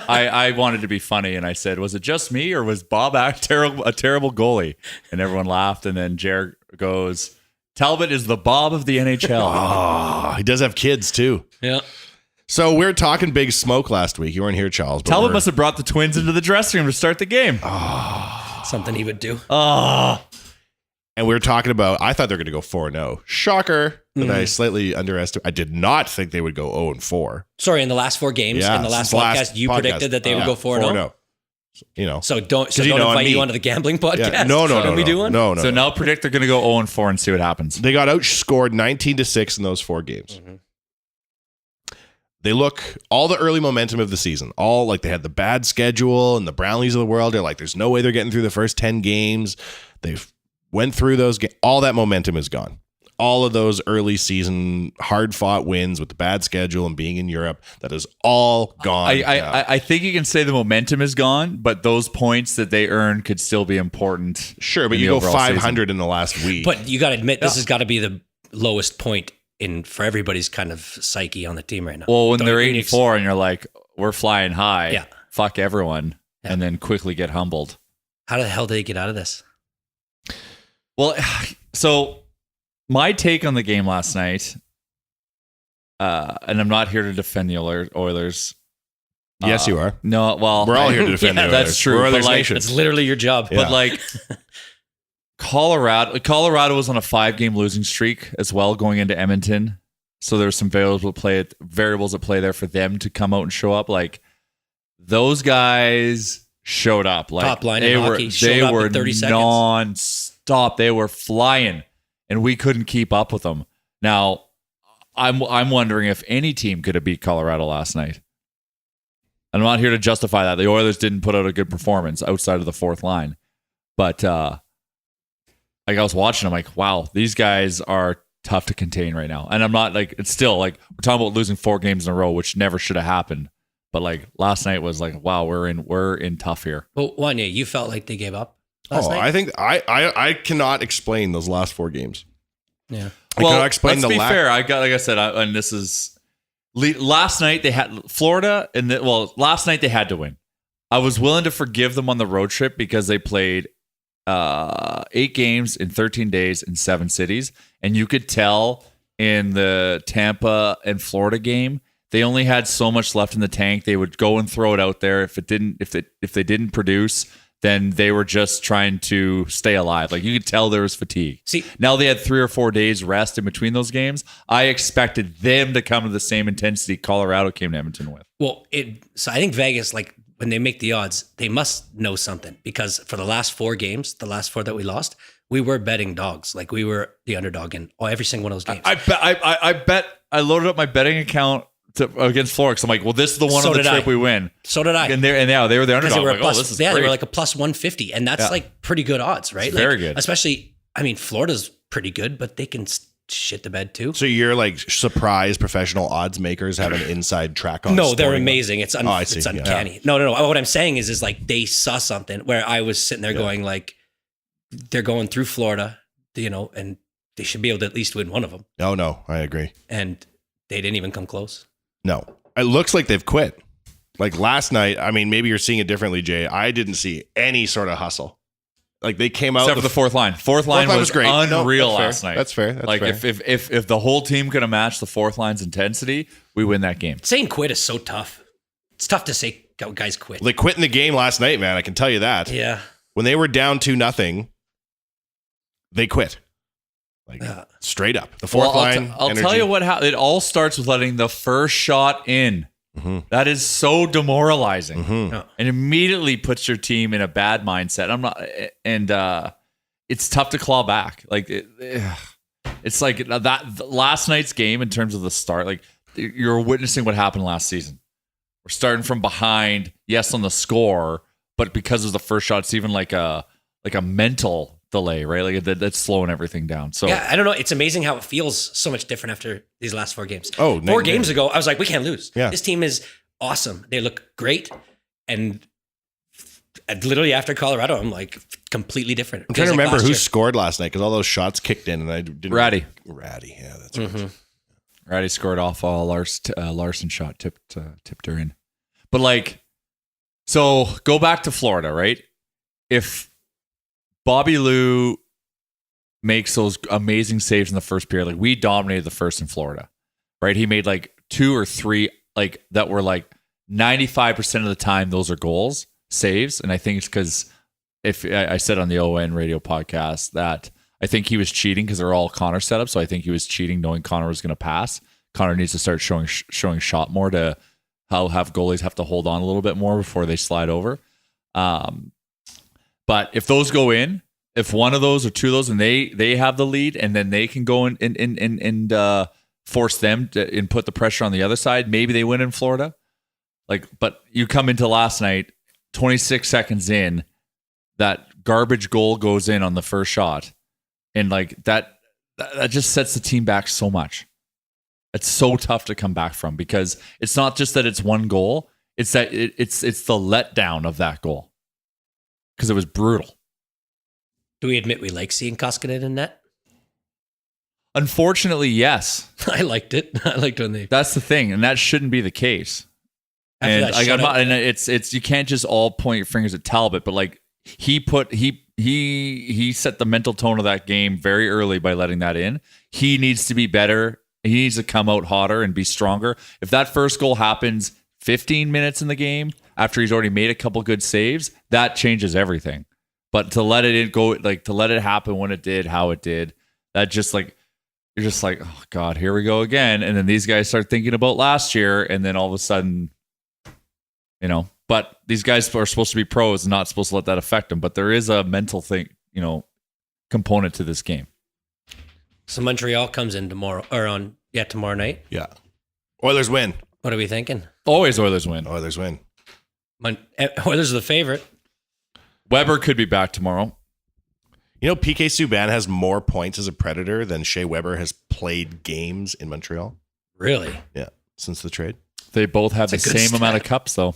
I wanted to be funny and I said, was it just me or was Bob a terrible goalie? And everyone laughed. And then Jared goes, Talbot is the Bob of the NHL. Oh, he does have kids too. Yeah. So we're talking big smoke last week. You weren't here, Charles. But Talbot must have brought the twins into the dressing room to start the game. Something he would do. And we were talking about, I thought they were going to go 4-0. Shocker. That I slightly underestimated. I did not think they would go 0-4. Sorry, in the last 4 games, in the last podcast, you predicted that they would go 4-0. So don't invite you onto the gambling podcast. Yeah. No. Can we do one? No. So now predict they're going to go 0-4 and see what happens. They got outscored 19-6 in those 4 games. Mm-hmm. They look all the early momentum of the season. All like they had the bad schedule and the Brownlees of the world. They're like, there's no way they're getting through the first 10 games. They've went through those games. All that momentum is gone. All of those early season hard fought wins with the bad schedule and being in Europe, that is all gone. I think you can say the momentum is gone, but those points that they earn could still be important. Sure, but you go 500 in the last week. But you got to admit, this has got to be the lowest point for everybody's kind of psyche on the team right now. Well, when they're 84 and you're like, we're flying high, Yeah. fuck everyone, and then quickly get humbled. How the hell did they get out of this? Well, so my take on the game last night, and I'm not here to defend the Oilers. Yes, you are. No, well, We're all here to defend the Oilers. That's true. We're But Oilers like, Nation. It's literally your job. Yeah. But like, Colorado was on a 5-game losing streak as well going into Edmonton. So there's some variables at play there for them to come out and show up. Like those guys showed up. Like top line in hockey showed up in 30 seconds. Non-stop. They were flying, and we couldn't keep up with them. Now, I'm wondering if any team could have beat Colorado last night. I'm not here to justify that. The Oilers didn't put out a good performance outside of the fourth line. But like I was watching, I'm like, wow, these guys are tough to contain right now. And I'm not like, it's still like, we're talking about losing 4 games in a row, which never should have happened. But like last night was like, wow, we're in tough here. Well, Wanye, you felt like they gave up last night? I think I cannot explain those last 4 games. Yeah. I cannot explain let's the be lack. fair. Like I said, and this is last night they had Florida, last night they had to win. I was willing to forgive them on the road trip because they played 8 games in 13 days in 7 cities, and you could tell in the Tampa and Florida game they only had so much left in the tank. They would go and throw it out there. If they didn't produce, then they were just trying to stay alive. Like you could tell there was fatigue. See, now they had 3 or 4 days rest in between those games. I expected them to come to the same intensity Colorado came to Edmonton with. well, so I think Vegas, like when they make the odds, they must know something because for the last 4 games, the last 4 that we lost, we were betting dogs. Like we were the underdog in every single one of those games. I bet I loaded up my betting account against Florida because I'm like, well, this is the one So on the did trip I. we win. So did I. And they were the Because underdog. they were I'm like, this is great. they were like a plus 150, and that's like pretty good odds, right? Very like, good. Especially, I mean, Florida's pretty good, but they can shit the bed too. So you're like surprised professional odds makers have an inside track on. No, they're storing them? amazing. It's I see. it's Yeah. uncanny. No. What I'm saying is like they saw something where I was sitting there going like, they're going through Florida, and they should be able to at least win one of them, Oh no, I agree. and they didn't even come close. No, it looks like they've quit. Like last night, I mean, maybe you're seeing it differently, Jay. I didn't see any sort of hustle. Like they came out. Except for the fourth line. Fourth line was great. unreal No, that's last fair. night. That's fair. That's like fair. if the whole team could have matched the fourth line's intensity, we win that game. Saying quit is so tough. It's tough to say guys quit. They quit in the game last night, man. I can tell you that. Yeah. When they were down 2-0, they quit. Like straight up. The fourth line. I'll energy. tell you what. It all starts with letting the first shot in. Mm-hmm. That is so demoralizing, Mhm. and immediately puts your team in a bad mindset. It's tough to claw back. Like it's like that last night's game in terms of the start. Like you're witnessing what happened last season. We're starting from behind, yes, on the score, but because of the first shot, it's even like a mental delay, right? Like that's slowing everything down. So Yeah, I don't know. It's amazing how it feels so much different after these last 4 games. Oh, 4 games ago, I was like, we can't lose. Yeah. This team is awesome. They look great. And literally after Colorado, I'm like completely different. I'm trying to Feels like remember last who year. scored last night because all those shots kicked in and I didn't. Ratty. Yeah, that's right. Ratty scored off a Larson shot, tipped her in. But like, so go back to Florida, right? If Bobby Lou makes those amazing saves in the first period, like we dominated the first in Florida, right? He made like 2 or 3 like that were like 95% of the time those are goals, saves, and I think it's because if I said on the ON radio podcast that I think he was cheating because they're all Connor setups, so I think he was cheating knowing Connor was going to pass. Connor needs to start showing shot more to have goalies have to hold on a little bit more before they slide over. But if those go in, if one of those or 2 of those, and they have the lead, and then they can go and force them to and put the pressure on the other side, maybe they win in Florida. Like, but you come into last night, 26 seconds in, that garbage goal goes in on the first shot, and like that just sets the team back so much. It's so tough to come back from because it's not just that it's one goal; it's that it's the letdown of that goal because it was brutal. Do we admit we like seeing Koskinen in net? Unfortunately, yes. I liked it. I liked when they. That's the thing, and that shouldn't be the case. After And that like, I'm shutout- not, and it's you can't just all point your fingers at Talbot, but like he set the mental tone of that game very early by letting that in. He needs to be better. He needs to come out hotter and be stronger. If that first goal happens 15 minutes in the game after he's already made a couple good saves, that changes everything. But to let it go, like to let it happen when it did, how it did, that just like you're just like, oh God, here we go again. And then these guys start thinking about last year, and then all of a sudden, but these guys are supposed to be pros and not supposed to let that affect them. But there is a mental thing, component to this game. So Montreal comes in tomorrow night. Yeah. Oilers win. What are we thinking? Always Oilers win. Oilers win. Oilers are the favorite. Weber could be back tomorrow. PK Subban has more points as a Predator than Shea Weber has played games in Montreal. Really? Yeah, since the trade. They both have the That's a good same amount of stat. cups, though.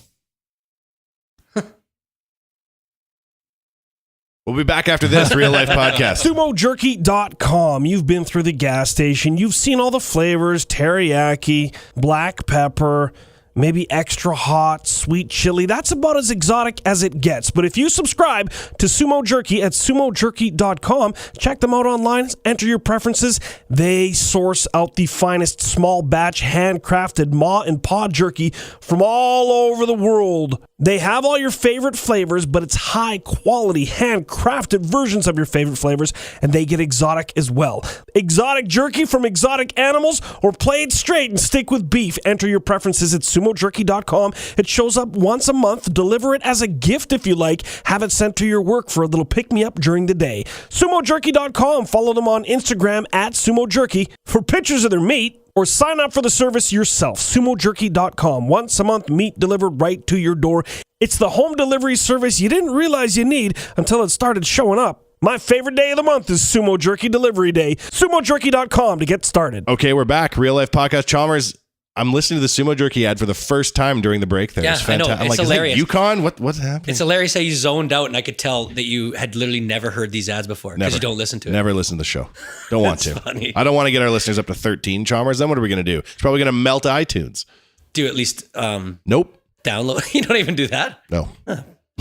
We'll be back after this Real Life Podcast. SumoJerky.com. You've been through the gas station. You've seen all the flavors, teriyaki, black pepper, maybe extra hot, sweet chili. That's about as exotic as it gets. But if you subscribe to Sumo Jerky at SumoJerky.com, check them out online, enter your preferences. They source out the finest small batch handcrafted maw and paw jerky from all over the world. They have all your favorite flavors, but it's high quality handcrafted versions of your favorite flavors, and they get exotic as well. Exotic jerky from exotic animals, or play it straight and stick with beef. Enter your preferences at SumoJerky.com. It shows up once a month. Deliver it as a gift if you like. Have it sent to your work for a little pick-me-up during the day. SumoJerky.com. Follow them on Instagram at SumoJerky for pictures of their meat, or sign up for the service yourself. SumoJerky.com. Once a month, meat delivered right to your door. It's the home delivery service you didn't realize you need until it started showing up. My favorite day of the month is Sumo Jerky Delivery Day. SumoJerky.com to get started. Okay, we're back. Real Life Podcast. Chalmers, I'm listening to the Sumo Jerky ad for the first time during the break there. Yeah, It's fantastic. I know. I'm It's like, hilarious. is that Yukon? What's happening? It's hilarious how you zoned out, and I could tell that you had literally never heard these ads before because Never. you don't listen to it. Never listen to the show. Don't want That's to. funny. I don't want to get our listeners up to 13, Chalmers. Then what are we going to do? It's probably going to melt iTunes. Do at least Nope. download. You don't even do that. No.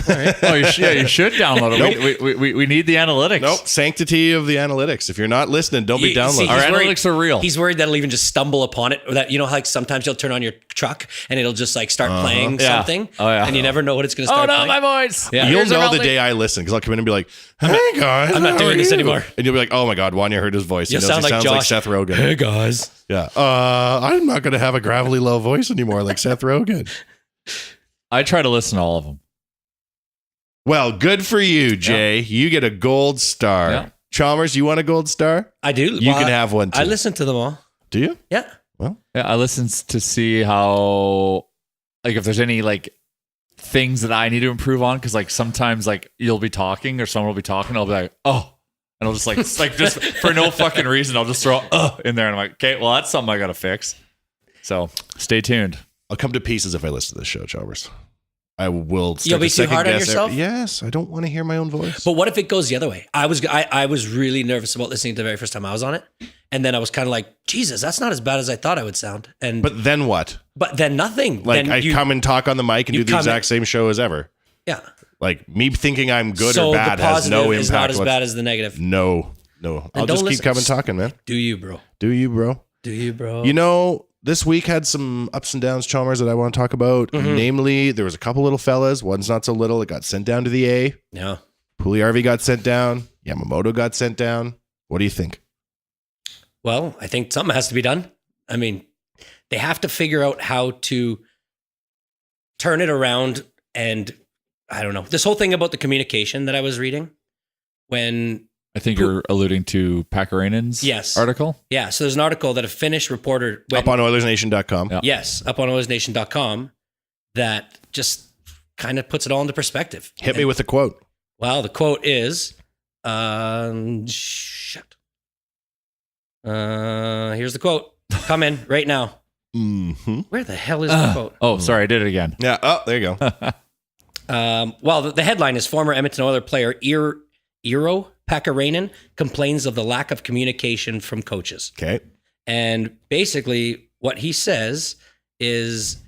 Oh, you should download it. We need the analytics. Nope. Sanctity of the analytics. If you're not listening, don't be You- see, downloading. Our he's worried- analytics are real. He's worried that it'll even just stumble upon it. Or that, like sometimes you'll turn on your truck and it'll just like start playing Yeah. something. Oh, yeah. And you never know what it's going to Oh start no, playing. my voice. Yeah. You'll Here's know the melting. day I listen because I'll come in and be like, hey guys. I'm not how doing are this you?" anymore. And you'll be like, oh my God, Wanye heard his voice. He You'll knows sound he like sounds like Josh. Seth Rogen. Hey guys. Yeah. I'm not going to have a gravelly low voice anymore like Seth Rogen. I try to listen to all of them. Well, good for you, Jay. You get a gold star. Yeah. Chalmers, you want a gold star? I do. You can have one too. I listen to them all. Do you? Yeah. Yeah, I listen to see how, like, if there's any like things that I need to improve on, because like sometimes like you'll be talking or someone will be talking, I'll be like, oh, and I'll just like just for no fucking reason, I'll just throw in there, and I'm like, okay, well that's something I gotta fix. So stay tuned. I'll come to pieces if I listen to this show, Chalmers. I will. You'll be too hard on yourself? Yes, I don't want to hear my own voice. But what if it goes the other way? I was really nervous about listening to the very first time I was on it. And then I was kind of like, Jesus, that's not as bad as I thought I would sound. And But then what? but then nothing. Like then I come and talk on the mic and you do the come exact same show as ever. Yeah. Like me thinking I'm good so or bad the has positive no is not impact. as bad as the negative. No. I'll don't just keep listen. coming talking, man. Do you, bro? Do you, bro? Do you, bro? You know, this week had some ups and downs, Chalmers, that I want to talk about. Mm-hmm. Namely, there was a couple little fellas. One's not so little. It got sent down to the A. No. Pugliarvi got sent down. Yamamoto got sent down. What do you think? Well, I think something has to be done. I mean, they have to figure out how to turn it around. And I don't know. This whole thing about the communication that I was reading when, I think you're alluding to Pakarinen's Yes. article. yeah, so there's an article that a Finnish reporter went, Up on OilersNation.com. Yeah. yes, up on OilersNation.com that just kind of puts it all into perspective. Hit me with a quote. Well, the quote is, shit. Here's the quote. Come in right now. Mm-hmm. Where the hell is the quote? Oh, sorry, I did it again. Yeah. Oh, there you go. Well, the headline is former Edmonton Oilers player Eero Pakarainen complains of the lack of communication from coaches. Okay. And basically what he says is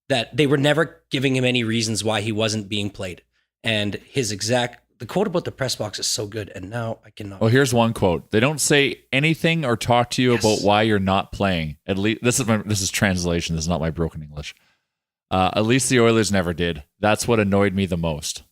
that they were never giving him any reasons why he wasn't being played. And the quote about the press box is so good. And now I cannot. Well, here's one quote. They don't say anything or talk to you Yes. about why you're not playing. At least this is translation. This is not my broken English. At least the Oilers never did. That's what annoyed me the most.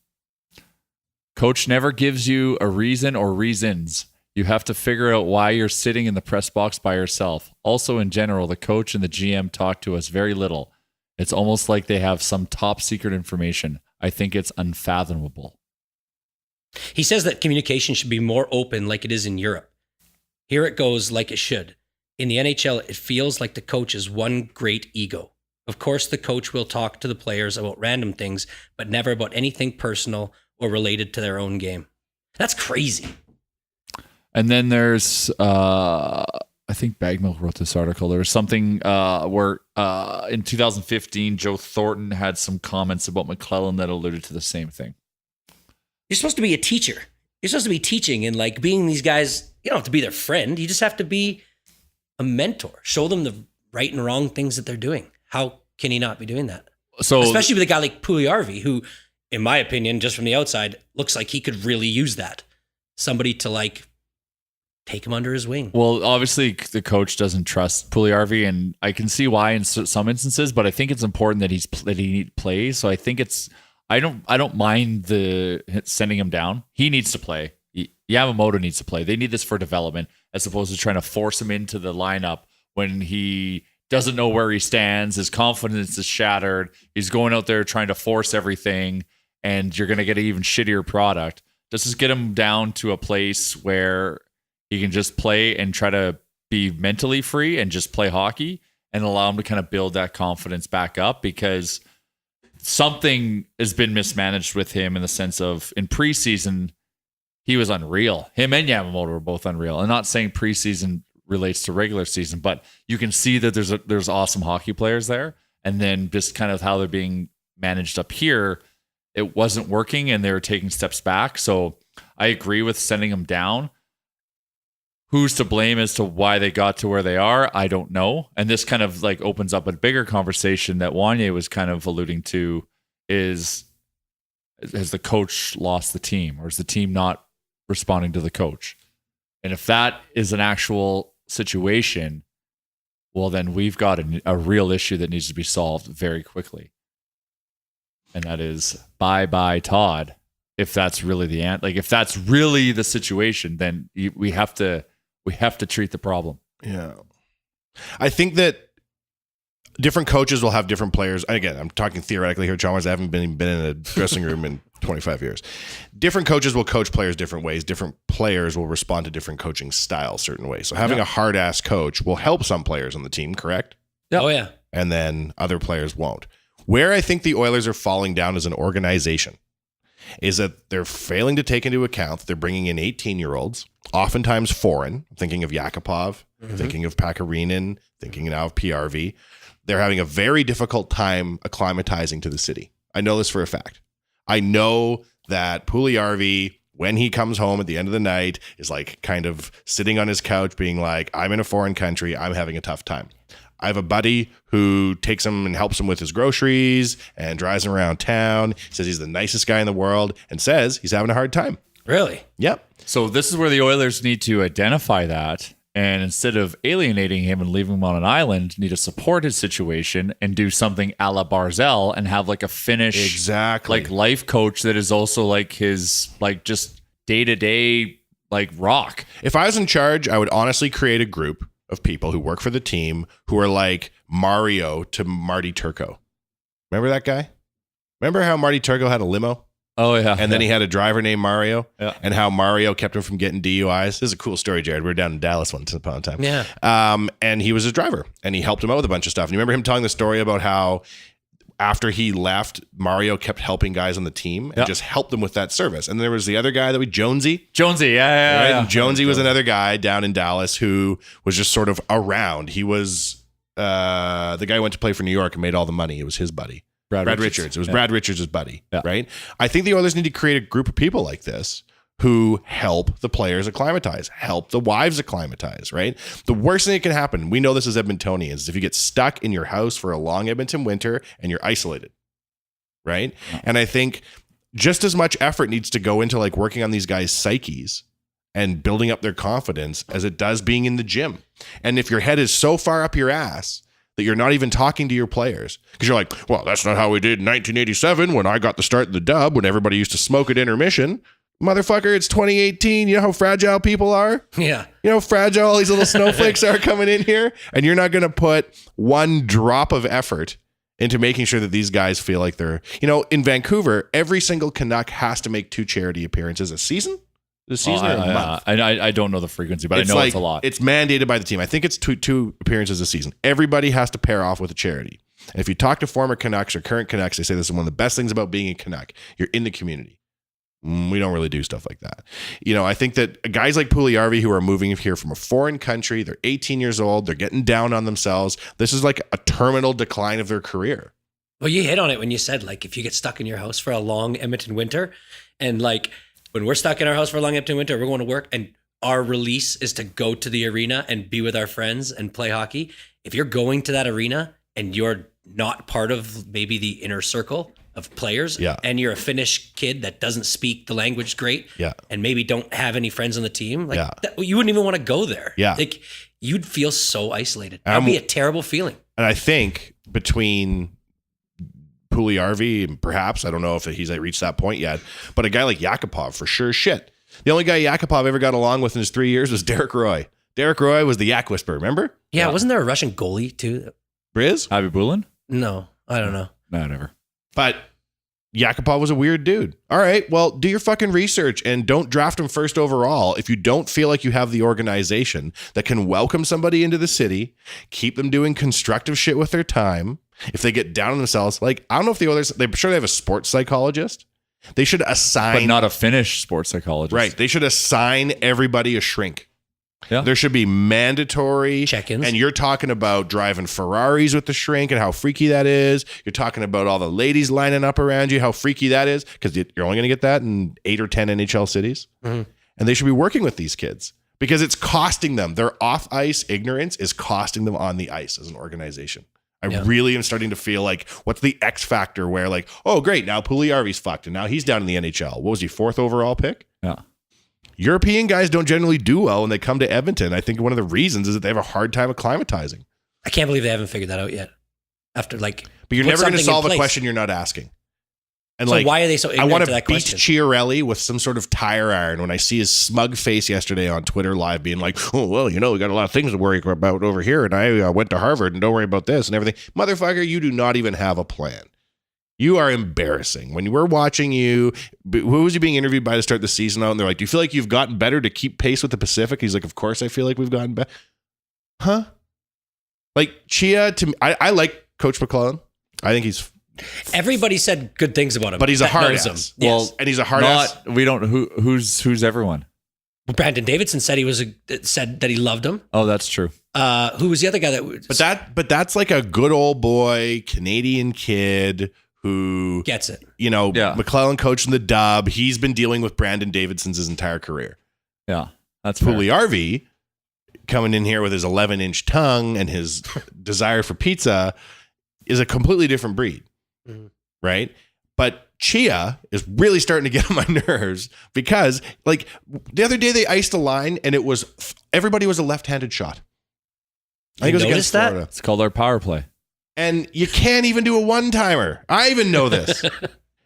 Coach never gives you a reason or reasons. You have to figure out why you're sitting in the press box by yourself. Also, in general, the coach and the GM talk to us very little. It's almost like they have some top secret information. I think it's unfathomable. He says that communication should be more open like it is in Europe. Here it goes like it should. In the NHL, it feels like the coach is one great ego. Of course, the coach will talk to the players about random things, but never about anything personal or related to their own game. That's crazy. And then there's, I think BaggedMilk wrote this article. There was something where in 2015, Joe Thornton had some comments about McClellan that alluded to the same thing. You're supposed to be a teacher. You're supposed to be teaching and like being these guys. You don't have to be their friend. You just have to be a mentor. Show them the right and wrong things that they're doing. How can he not be doing that? So, especially with a guy like Puljujärvi, who, in my opinion, just from the outside, looks like he could really use that. Somebody to like take him under his wing. Well, obviously the coach doesn't trust Puljujärvi, and I can see why in some instances, but I think it's important that he plays. So I think I don't mind sending him down. He needs to play. Yamamoto needs to play. They need this for development as opposed to trying to force him into the lineup when he doesn't know where he stands. His confidence is shattered. He's going out there trying to force everything, and you're going to get an even shittier product. Just get him down to a place where he can just play and try to be mentally free and just play hockey and allow him to kind of build that confidence back up, because something has been mismanaged with him in the sense of in preseason, he was unreal. Him and Yamamoto were both unreal. I'm not saying preseason relates to regular season, but you can see that there's awesome hockey players there. And then just kind of how they're being managed up here, it wasn't working and they were taking steps back. So I agree with sending them down. Who's to blame as to why they got to where they are? I don't know. And this kind of like opens up a bigger conversation that Wanye was kind of alluding to is, has the coach lost the team, or is the team not responding to the coach? And if that is an actual situation, well, then we've got a real issue that needs to be solved very quickly. And that is bye Todd. If that's really the end, like if that's really the situation, then we have to treat the problem. Yeah. I think that different coaches will have different players. And again, I'm talking theoretically here, Chalmers. I haven't been in a dressing room in 25 years. Different coaches will coach players different ways. Different players will respond to different coaching styles certain ways. So having a hard-ass coach will help some players on the team, correct? Yep. Oh, yeah. And then other players won't. Where I think the Oilers are falling down as an organization is that they're failing to take into account that they're bringing in 18-year-olds, oftentimes foreign, thinking of Yakupov, thinking of Pakarinen, thinking now of PRV. They're having a very difficult time acclimatizing to the city. I know this for a fact. I know that Puljujärvi, when he comes home at the end of the night, is like kind of sitting on his couch being like, I'm in a foreign country. I'm having a tough time. I have a buddy who takes him and helps him with his groceries and drives him around town. Says he's the nicest guy in the world and says he's having a hard time. Really? Yep. So this is where the Oilers need to identify that. And instead of alienating him and leaving him on an island, need to support his situation and do something a la Barzell and have like a Finnish like life coach that is also like his like just day-to-day like rock. If I was in charge, I would honestly create a group of people who work for the team who are like Mario to Marty Turco. Remember that guy? Remember how Marty Turco had a limo? Oh, yeah. And then he had a driver named Mario, Yeah. and how Mario kept him from getting DUIs. This is a cool story, Jared. We were down in Dallas once upon a time. Yeah. And he was his driver, and he helped him out with a bunch of stuff. And you remember him telling the story about how after he left, Mario kept helping guys on the team and just helped them with that service. And there was the other guy that Jonesy, yeah. right? And Jonesy was another guy down in Dallas who was just sort of around. He was the guy who went to play for New York and made all the money. It was his buddy. Brad Richards. It was Brad Richards' buddy, right? I think the Oilers need to create a group of people like this who help the players acclimatize, help the wives acclimatize, right? The worst thing that can happen, we know this as Edmontonians, is if you get stuck in your house for a long Edmonton winter and you're isolated, right? And I think just as much effort needs to go into like working on these guys' psyches and building up their confidence as it does being in the gym. And if your head is so far up your ass that you're not even talking to your players because you're like, well, that's not how we did in 1987 when I got the start in the dub, when everybody used to smoke at intermission. Motherfucker, it's 2018. You know how fragile people are? Yeah. You know how fragile all these little snowflakes are coming in here? And you're not going to put one drop of effort into making sure that these guys feel like they're, in Vancouver, every single Canuck has to make 2 charity appearances a season. The season or a month? I don't know the frequency, but I know it's a lot. It's mandated by the team. I think it's two appearances a season. Everybody has to pair off with a charity. And if you talk to former Canucks or current Canucks, they say this is one of the best things about being a Canuck. You're in the community. We don't really do stuff like that. I think that guys like Puljujarvi who are moving here from a foreign country, they're 18 years old, they're getting down on themselves. This is like a terminal decline of their career. Well, you hit on it when you said, like, if you get stuck in your house for a long Edmonton winter, and like when we're stuck in our house for a long Edmonton winter, we're going to work and our release is to go to the arena and be with our friends and play hockey. If you're going to that arena and you're not part of maybe the inner circle of players, and you're a Finnish kid that doesn't speak the language great, and maybe don't have any friends on the team, you wouldn't even want to go there. Like, you'd feel so isolated. That'd be a terrible feeling. And I think between Puljujarvi and perhaps, I don't know if he's reached that point yet, but a guy like Yakupov for sure shit. The only guy Yakupov ever got along with in his 3 years was Derek Roy. Derek Roy was the Yak Whisperer, remember? Yeah, wasn't there a Russian goalie too? Briz? Avi Bulin? No, I don't know. No, never. But Yakupov was a weird dude. All right, well, do your fucking research and don't draft him first overall if you don't feel like you have the organization that can welcome somebody into the city, keep them doing constructive shit with their time. If they get down on themselves, like, I don't know if the others, they're sure they have a sports psychologist. They should assign... But not a Finnish sports psychologist. Right. They should assign everybody a shrink. Yeah. There should be mandatory check-ins. And you're talking about driving Ferraris with the shrink and how freaky that is. You're talking about all the ladies lining up around you, how freaky that is, because you're only going to get that in 8 or 10 NHL cities. Mm-hmm. And they should be working with these kids because it's costing them. Their off-ice ignorance is costing them on the ice as an organization. I really am starting to feel like, what's the X factor where, like, oh, great, now Puljujarvi's fucked, and now he's down in the NHL. What was he, 4th overall pick? Yeah. European guys don't generally do well when they come to Edmonton. I think one of the reasons is that they have a hard time acclimatizing. I can't believe they haven't figured that out yet. After, like, but you're never going to solve a question you're not asking. And so why are they so ignorant to that beat question? Chiarelli with some sort of tire iron when I see his smug face yesterday on Twitter Live being like, oh, well, we got a lot of things to worry about over here, and I went to Harvard, and don't worry about this and everything. Motherfucker, you do not even have a plan. You are embarrassing. When we're watching you, who was you being interviewed by to start the season out? And they're like, do you feel like you've gotten better to keep pace with the Pacific? He's like, of course I feel like we've gotten better. Huh? Like, Chia, to me, I like Coach McClellan. I think he's... Everybody said good things about him. But he's a hard ass. Yes. And he's a hard ass. We don't... Who's everyone? Well, Brandon Davidson said said that he loved him. Oh, that's true. Who was the other guy that... But that's like a good old boy Canadian kid who gets it. McClellan coaching the Dub. He's been dealing with Brandon Davidson's his entire career. Yeah, that's Puljujarvi coming in here with his 11-inch tongue and his desire for pizza is a completely different breed, right? But Chia is really starting to get on my nerves because, like, the other day they iced a line and everybody was a left-handed shot. I think it was against Florida. It's called our power play. And you can't even do a one-timer. I even know this.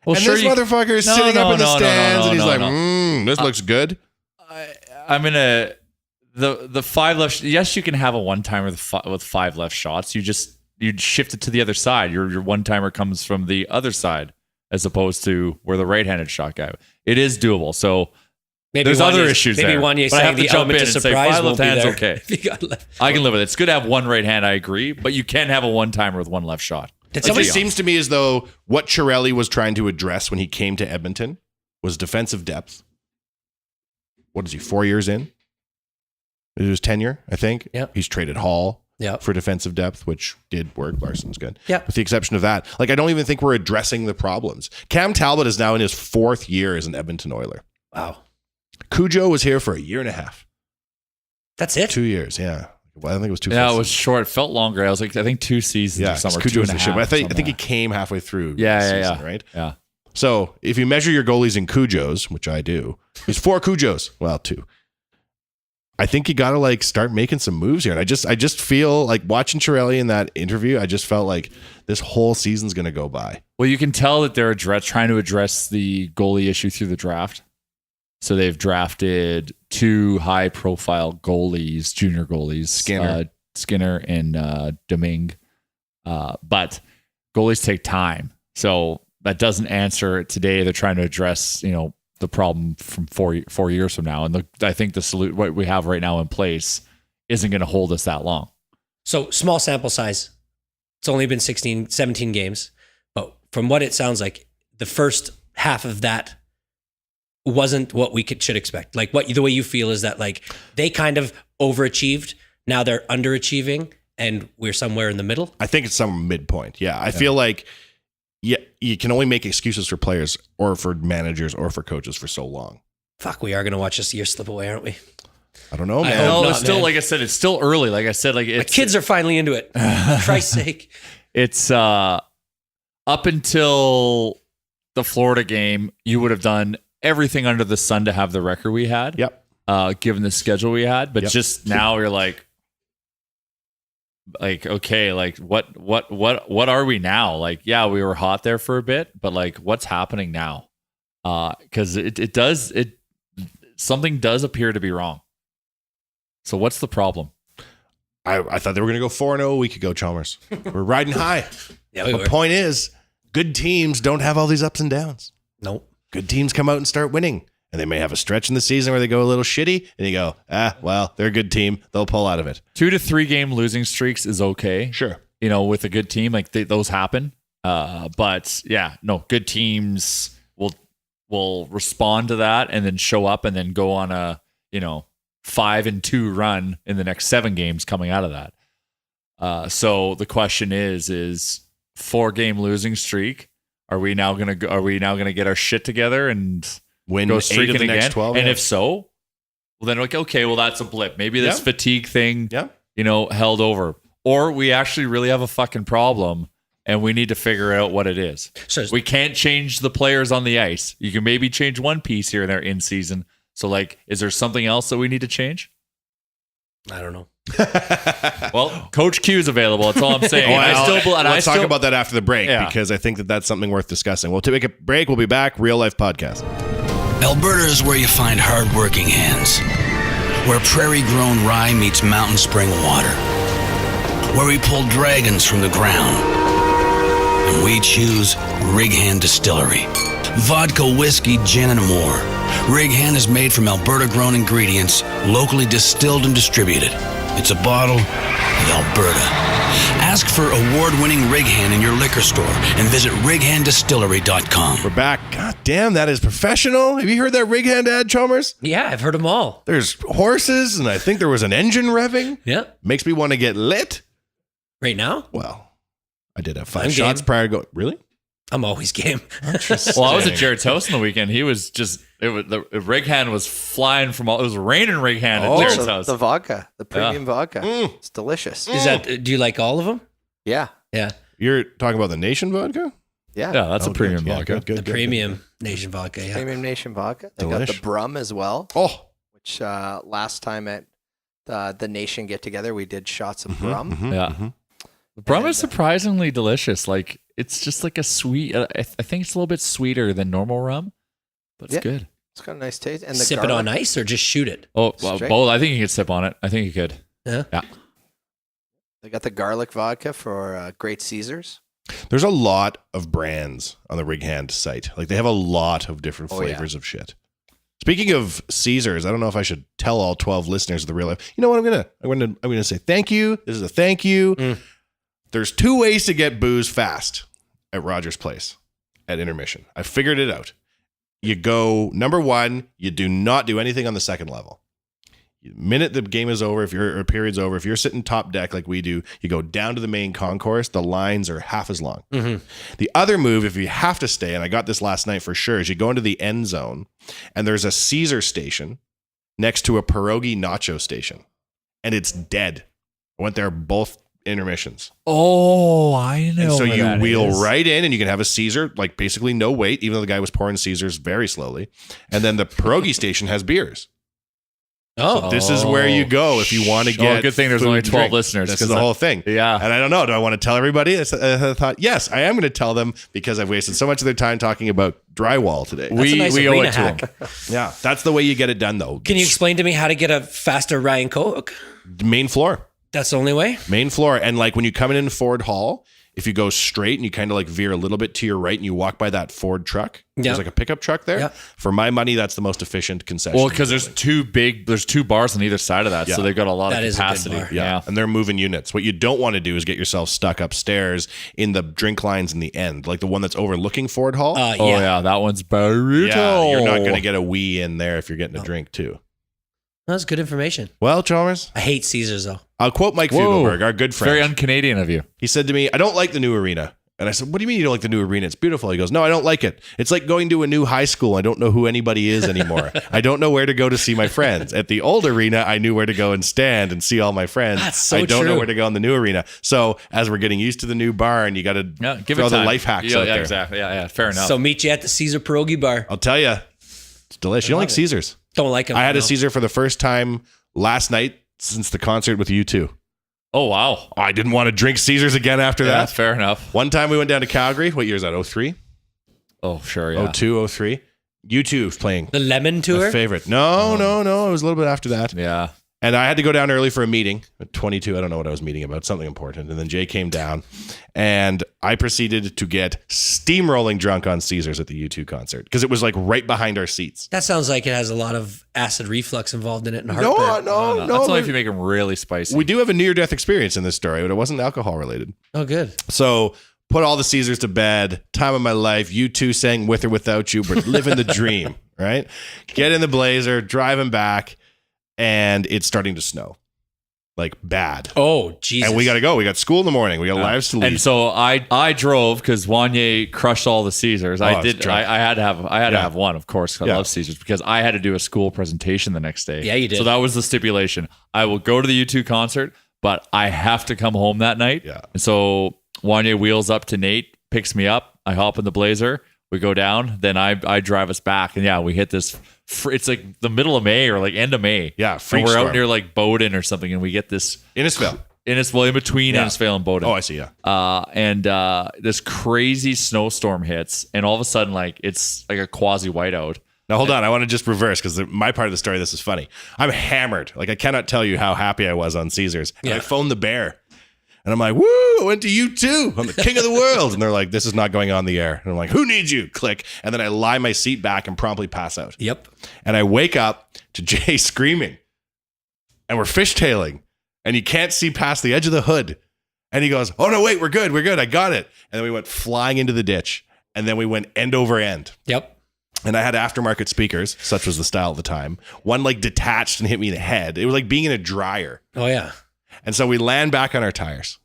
Well, and this motherfucker is sitting up in the stands and he's like, this looks good. I'm in the 5 left. Yes, you can have a one-timer with 5 left shots. You'd shift it to the other side. Your one-timer comes from the other side as opposed to where the right-handed shot guy. It is doable. So maybe there's other issues maybe there. Wanye But I have to the jump in element and of say surprise 5 left won't be hands there. okay. If you got left. I can live with it. It's good to have one right hand, I agree, but you can have a one-timer with 1 left shot. It just seems to me as though what Chiarelli was trying to address when he came to Edmonton was defensive depth. What is he, 4 years in? It was tenure, I think. Yeah. He's traded Hall for defensive depth, which did work. Larson's good. Yeah. With the exception of that. Like, I don't even think we're addressing the problems. Cam Talbot is now in his 4th year as an Edmonton Oiler. Wow. Cujo was here for a year and a half. That's it? 2 years, yeah. Well, I don't think it was 2 Yeah, it was short. It felt longer. I was like, I think 2 seasons or something. Cujo was the shit. But I think something. he came halfway through Yeah, the yeah, season, yeah. right? Yeah. So if you measure your goalies in Cujos, which I do, he's 4 Cujos. Well, 2. I think you got to like start making some moves here. And I just feel like watching Chiarelli in that interview, I just felt like this whole season's going to go by. Well, you can tell that they're trying to address the goalie issue through the draft. So they've drafted 2 high-profile goalies, junior goalies, Skinner and Domingue. But goalies take time, so that doesn't answer it today. They're trying to address, the problem from 4 years from now, and I think the solution, what we have right now in place, isn't going to hold us that long. So small sample size. It's only been 17 games, but from what it sounds like, the first half of that wasn't what we should expect. Like the way you feel is that like they kind of overachieved. Now they're underachieving and we're somewhere in the middle. I think it's some midpoint. Yeah. I feel like you can only make excuses for players or for managers or for coaches for so long. Fuck, we are going to watch this year slip away, aren't we? I don't know, man. hope not, it's still, man. like I said, it's still early. Like I said, like My kids are finally into it. For Christ's sake. It's up until the Florida game, you would have done everything under the sun to have the record we had. Yep. Given the schedule we had, but Yep. just now you're like okay, like what are we now? Like, yeah, we were hot there for a bit, but like what's happening now? Because something does appear to be wrong. So what's the problem? I thought they were going to go 4-0 a week ago, Chalmers. We're riding high. Yeah, we The were. point is, good teams don't have all these ups and downs. Nope. Good teams come out and start winning. And they may have a stretch in the season where they go a little shitty, and you go, well, they're a good team. They'll pull out of it. 2 to 3 game losing streaks is okay. Sure. With a good team, like those happen. But yeah, no, good teams will respond to that and then show up and then go on a 5-2 run in the next 7 games coming out of that. So the question is 4-game losing streak. Are we now gonna get our shit together and Win go 8 streaking of the again? next 12. And yeah. if so, well then okay, well that's a blip. Maybe this Yeah. fatigue thing, Yeah. held over, or we actually really have a fucking problem and we need to figure out what it is. So We can't change the players on the ice. You can maybe change one piece here and there in season. So like, is there something else that we need to change? I don't know. Well, Coach Q is available. That's all I'm saying. Let's talk about that after the break Yeah. because I think that's something worth discussing. We'll take a break. We'll be back. Real Life Podcast. Alberta is where you find hard-working hands, where prairie-grown rye meets mountain spring water, where we pull dragons from the ground, and we choose Rig Hand Distillery. Vodka, whiskey, gin, and more. Rig Hand is made from Alberta-grown ingredients, locally distilled and distributed. It's a bottle of Alberta. Ask for award-winning Rig Hand in your liquor store and visit righanddistillery.com. We're back. God damn, that is professional. Have you heard that rig hand ad, Chalmers? Yeah, I've heard them all. There's horses, and I think there was an engine revving. Yeah. Makes me want to get lit. Right now, Well, I did have 5 I'm shots game. prior to go. Really? I'm always game. Well, I was at Jared's house on the weekend. He was just the rig hand was flying from all. It was raining rig hand at Jared's house. The vodka, the premium vodka. It's delicious. Is that? Do you like all of them? Yeah. Yeah. You're talking about the Nation vodka? Yeah. Yeah, that's a premium Yeah, vodka. good, The premium Nation vodka. Yeah. Premium Nation vodka. They got Delish. the Brum as well, Oh. which last time at the Nation get together, we did shots of Brum. Yeah. The Brum is surprisingly delicious. Like it's just like a sweet. I think it's a little bit sweeter than normal rum, but it's Yeah. good. It's got a nice taste. And the Sip it garlic. on ice or just shoot it. Oh, well, Straight. both. I think you could sip on it. I think you could. Yeah. Yeah. They got the garlic vodka for Great Caesars. There's a lot of brands on the Rig Hand site. Like they have a lot of different Oh, yeah. flavors of shit. Speaking of Caesars, I don't know if I should tell all 12 listeners of the Real Life. You know what? I'm gonna say thank you. This is a thank you. There's 2 ways to get booze fast at Rogers Place at intermission. I figured it out. You go, number 1, you do not do anything on the second level. The minute the game is over, or period's over, if you're sitting top deck like we do, you go down to the main concourse. The lines are half as long. The other move, if you have to stay, and I got this last night for sure, is you go into the end zone, and there's a Caesar station next to a pierogi nacho station, and it's dead. I went there both intermissions. Oh, I know. And so where you that wheel is. right in and you can have a Caesar, like basically no wait, even though the guy was pouring Caesars very slowly. And then the pierogi station has beers. Oh, This is where you go if you want to get. good thing there's food only and 12 drink. listeners, This 'cause is the whole thing. Yeah. And I don't know. Do I want to tell everybody? I thought, yes, I am going to tell them because I've wasted so much of their time talking about drywall today. That's a nice we owe arena it to hack. them. Yeah, that's the way you get it done, though. Can you explain to me how to get a faster Ryan Coke? Main floor. That's the only way? Main floor. And like when you come in Ford Hall, if you go straight and you kind of like veer a little bit to your right and you walk by that Ford truck, there's like a pickup truck there. Yeah. For my money, that's the most efficient concession. Well, because there's two bars on either side of that, so they've got a lot That of is a good capacity. bar. Yeah. And they're moving units. What you don't want to do is get yourself stuck upstairs in the drink lines in the end, like the one that's overlooking Ford Hall. Yeah. Oh yeah, that one's brutal. Yeah, you're not going to get a wee in there if you're getting a drink too. That's good information. Well, Chalmers, I hate Caesars, though. I'll quote Mike Fugelberg, our good friend. Very un-Canadian of you. He said to me, I don't like the new arena. And I said, what do you mean you don't like the new arena? It's beautiful. He goes, no, I don't like it. It's like going to a new high school. I don't know who anybody is anymore. I don't know where to go to see my friends. At the old arena, I knew where to go and stand and see all my friends. That's so I don't know true. where to go in the new arena. So as we're getting used to the new barn, you got to Give throw it the time. life hacks out yeah, there. exactly. Yeah, fair enough. So meet you at the Caesar Pierogi Bar. I'll tell you, it's delicious. You don't like Caesars? Don't like them. I had a no. Caesar for the first time last night since the concert with U2. oh wow, I didn't want to drink Caesars again after yeah, that. fair enough. One time we went down to Calgary. What year is that? 03? Oh sure, yeah. 02, 03. U2 was playing. The Lemon My Tour? favorite. No. It was a little bit after that. Yeah. And I had to go down early for a meeting at 22. I don't know what I was meeting about, something important. And then Jay came down and I proceeded to get steamrolling drunk on Caesars at the U2 concert because it was like right behind our seats. That sounds like it has a lot of acid reflux involved in it and heartburn. No. That's only if you make them really spicy. We do have a near-death experience in this story, but it wasn't alcohol related. Oh, good. So put all the Caesars to bed. Time of my life. U2 sang With or Without You, but living the dream, right? Get in the Blazer, driving back, and it's starting to snow. Like bad. Oh, Jesus. And we got to go. We got school in the morning. We got lives to lead. And so I drove because Wanye crushed all the Caesars. I I was did. drunk. I had to Yeah. have one, of course. I Yeah. love Caesars because I had to do a school presentation the next day. Yeah, you did. So that was the stipulation. I will go to the U2 concert, but I have to come home that night. Yeah. And so Wanye wheels up to Nate, picks me up. I hop in the Blazer. We go down. Then I drive us back, and yeah, we hit this. It's like the middle of May or like end of May. Yeah, and freak we're storm. out near like Bowden or something, and we get this Innisfil. in between Yeah. Innisfail and Bowden. Oh, I see. Yeah. And this crazy snowstorm hits, and all of a sudden, like it's like a quasi whiteout. Now, hold on. I want to just reverse because my part of the story, this is funny. I'm hammered. Like, I cannot tell you how happy I was on Caesars. And I phoned the Bear. And I'm like, woo, I went to U2. I'm the king of the world. And they're like, this is not going on the air. And I'm like, who needs you? Click. And then I lie my seat back and promptly pass out. Yep. And I wake up to Jay screaming. And we're fishtailing. And you can't see past the edge of the hood. And he goes, oh, no, wait, we're good. We're good. I got it. And then we went flying into the ditch. And then we went end over end. Yep. And I had aftermarket speakers, such was the style at the time. One like detached and hit me in the head. It was like being in a dryer. Oh, yeah. And so we land back on our tires.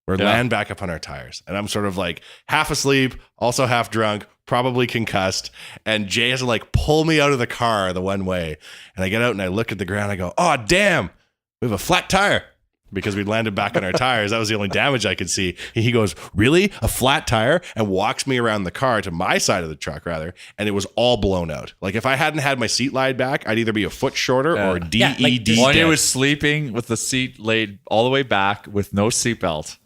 Yeah. Land back up on our tires. And I'm sort of like half asleep, also half drunk, probably concussed. And Jay has to like pull me out of the car the one way. And I get out and I look at the ground. I go, oh, damn, we have a flat tire. Because we'd landed back on our tires. That was the only damage I could see. He goes, really? A flat tire? And walks me around the car to my side of the truck, rather. And it was all blown out. Like if I hadn't had my seat laid back, I'd either be a foot shorter or DED. Yeah, like this- Wanye dead. was sleeping with the seat laid all the way back with no seatbelt.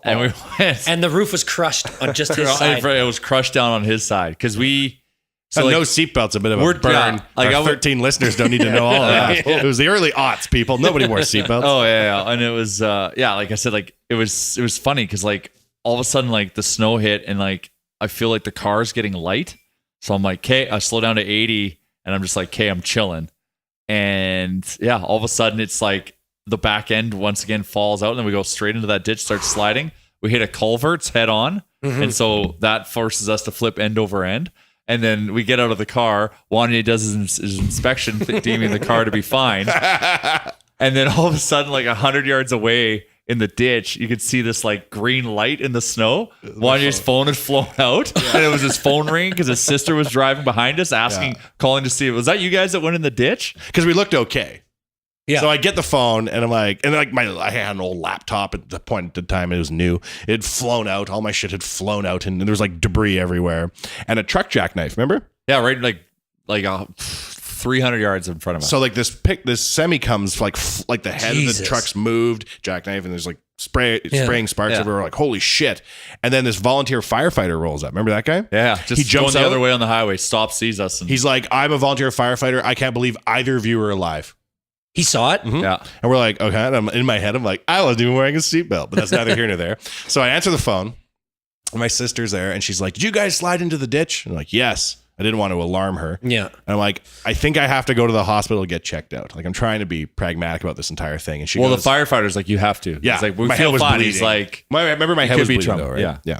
And we went. And the roof was crushed on just his side. It was crushed down on his side because we. So And like, no seatbelt's a bit of a we're- burn. yeah, like Our I would- 13 listeners don't need to know all of that. It was the early aughts, people. Nobody wore seatbelts. Oh yeah, and it was like I said, like it was funny because like all of a sudden like the snow hit and like I feel like the car's getting light, so I'm like, okay, I slow down to 80, and I'm just like, okay, I'm chilling, and yeah, all of a sudden it's like the back end once again falls out, and then we go straight into that ditch, start sliding. We hit a culverts head on, and so that forces us to flip end over end. And then we get out of the car. Wanye does his inspection, deeming the car to be fine. And then all of a sudden, like 100 yards away in the ditch, you could see this like green light in the snow. Wanye's phone had flown out, and it was his phone ringing because his sister was driving behind us, calling to see, was that you guys that went in the ditch? Because we looked okay. Yeah. So I get the phone and I'm like, and like I had an old laptop at the point at the time it was new. It had flown out. All my shit had flown out and there was like debris everywhere. And a truck jackknife, remember? Yeah, right. Like 300 yards in front of us. So like this semi comes like the head of the Jesus. truck's moved, jackknife, and there's like spraying sparks Yeah. everywhere. Like holy shit! And then this volunteer firefighter rolls up. Remember that guy? yeah, just he jumps going the out. other way on the highway, stops, sees us, and He's like, I'm a volunteer firefighter. I can't believe either of you are alive. He saw it. yeah. And we're like, okay. And I'm in my head, I'm like, I wasn't even wearing a seatbelt, but that's neither here nor there. So I answer the phone. And my sister's there, and she's like, "Did you guys slide into the ditch?" And I'm like, "Yes." I didn't want to alarm her. Yeah. And I'm like, I think I have to go to the hospital to get checked out. Like, I'm trying to be pragmatic about this entire thing. And she Well, goes, the firefighter's like, you have to. yeah, He's like, we my head feel was fine. bleeding. He's like, remember my head could was be bleeding trouble, though, right? yeah.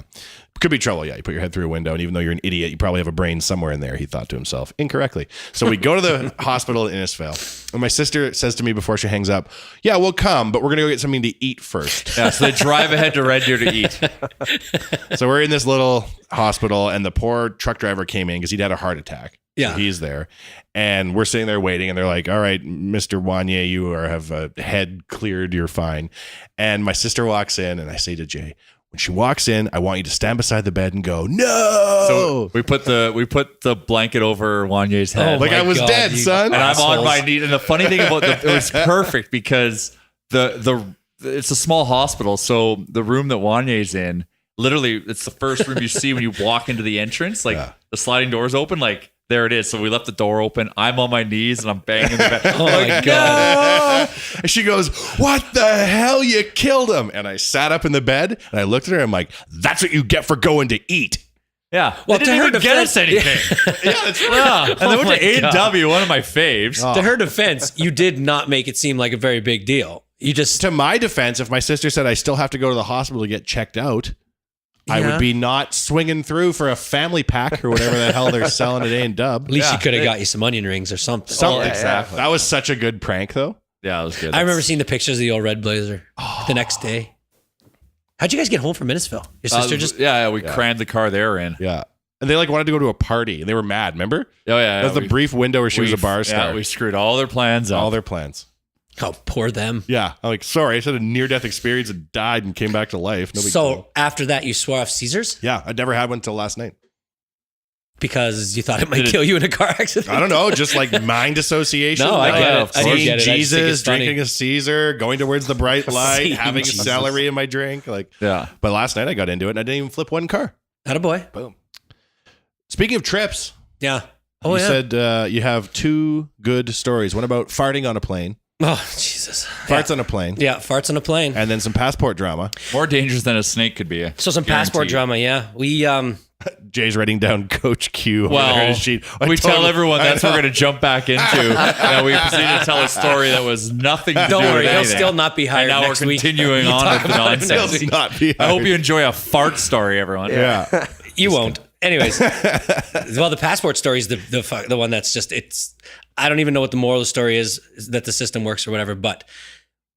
Could be trouble, yeah. You put your head through a window, and even though you're an idiot, you probably have a brain somewhere in there, he thought to himself, incorrectly. So we go to the hospital in Innisfail, and my sister says to me before she hangs up, yeah, we'll come, but we're going to go get something to eat first. yeah. So they drive ahead to Red Deer to eat. So we're in this little hospital, and the poor truck driver came in because he'd had a heart attack. Yeah. So he's there, and we're sitting there waiting, and they're like, all right, Mr. Wanye, you have a head cleared, you're fine. And my sister walks in, and I say to Jay, when she walks in, I want you to stand beside the bed and go, no. So we put the blanket over Wanye's head. Oh like my I was God, dead, you son. and I'm on my assholes. knee. And the funny thing about it was perfect because it's a small hospital, so the room that Wanye's in, literally, it's the first room you see when you walk into the entrance. Like the sliding doors open, like there it is. So we left the door open. I'm on my knees and I'm banging the bed. Oh my God. And she goes, what the hell? You killed him. And I sat up in the bed and I looked at her. And I'm like, that's what you get for going to eat. Yeah, Well, they to didn't her even get defense- us anything. Yeah, that's right. Yeah, and they went my to God. A&W, one of my faves. To her defense, you did not make it seem like a very big deal. You just To my defense, if my sister said I still have to go to the hospital to get checked out, I Yeah. would be not swinging through for a family pack or whatever the hell they're selling at A&W. at least Yeah, she could have got you some onion rings or something. Something. exactly. That was such a good prank, though. Yeah, it was good. I remember seeing the pictures of the old red blazer the next day. How'd you guys get home from Minnesville? Your sister just we crammed the car they were in. Yeah. And they wanted to go to a party and they were mad, remember? Oh yeah, That was the brief window where she was a bar star. Yeah, we screwed all their plans up. all their plans. oh, poor them. Yeah. I'm like, sorry, I just had a near-death experience and died and came back to life. No big So deal. after that, you swore off Caesars Yeah, I'd never had one until last night. because you thought it might kill you in a car accident. I don't know, just like mind association. No, I like, get it. I do seeing get it. I just think Jesus, it's funny. drinking a Caesar, going towards the bright light, Seeing having Jesus. a celery in my drink. Like, Yeah. but last night I got into it and I didn't even flip one car. Attaboy. Boom. Speaking of trips, Yeah. Oh, you yeah. said you have two good stories. One about farting on a plane, Oh, Jesus. farts on a plane, Yeah, farts on a plane. and then some passport drama. More dangerous than a snake could be. So some passport Guaranteed. drama, yeah. We Jay's writing down Coach Q. on Well, his sheet. we tell totally- everyone that's what I we're know. going to jump back into. And we proceeded to tell a story that was nothing to don't do worry, with he'll anything. still not be hired And now next we're week. continuing on talk with the about it next nonsense. Does not be I hope hired. you enjoy a fart story, everyone. Yeah. You won't. Anyways, well, the passport story is the one that's just it's. I don't even know what the moral of the story is that the system works or whatever. But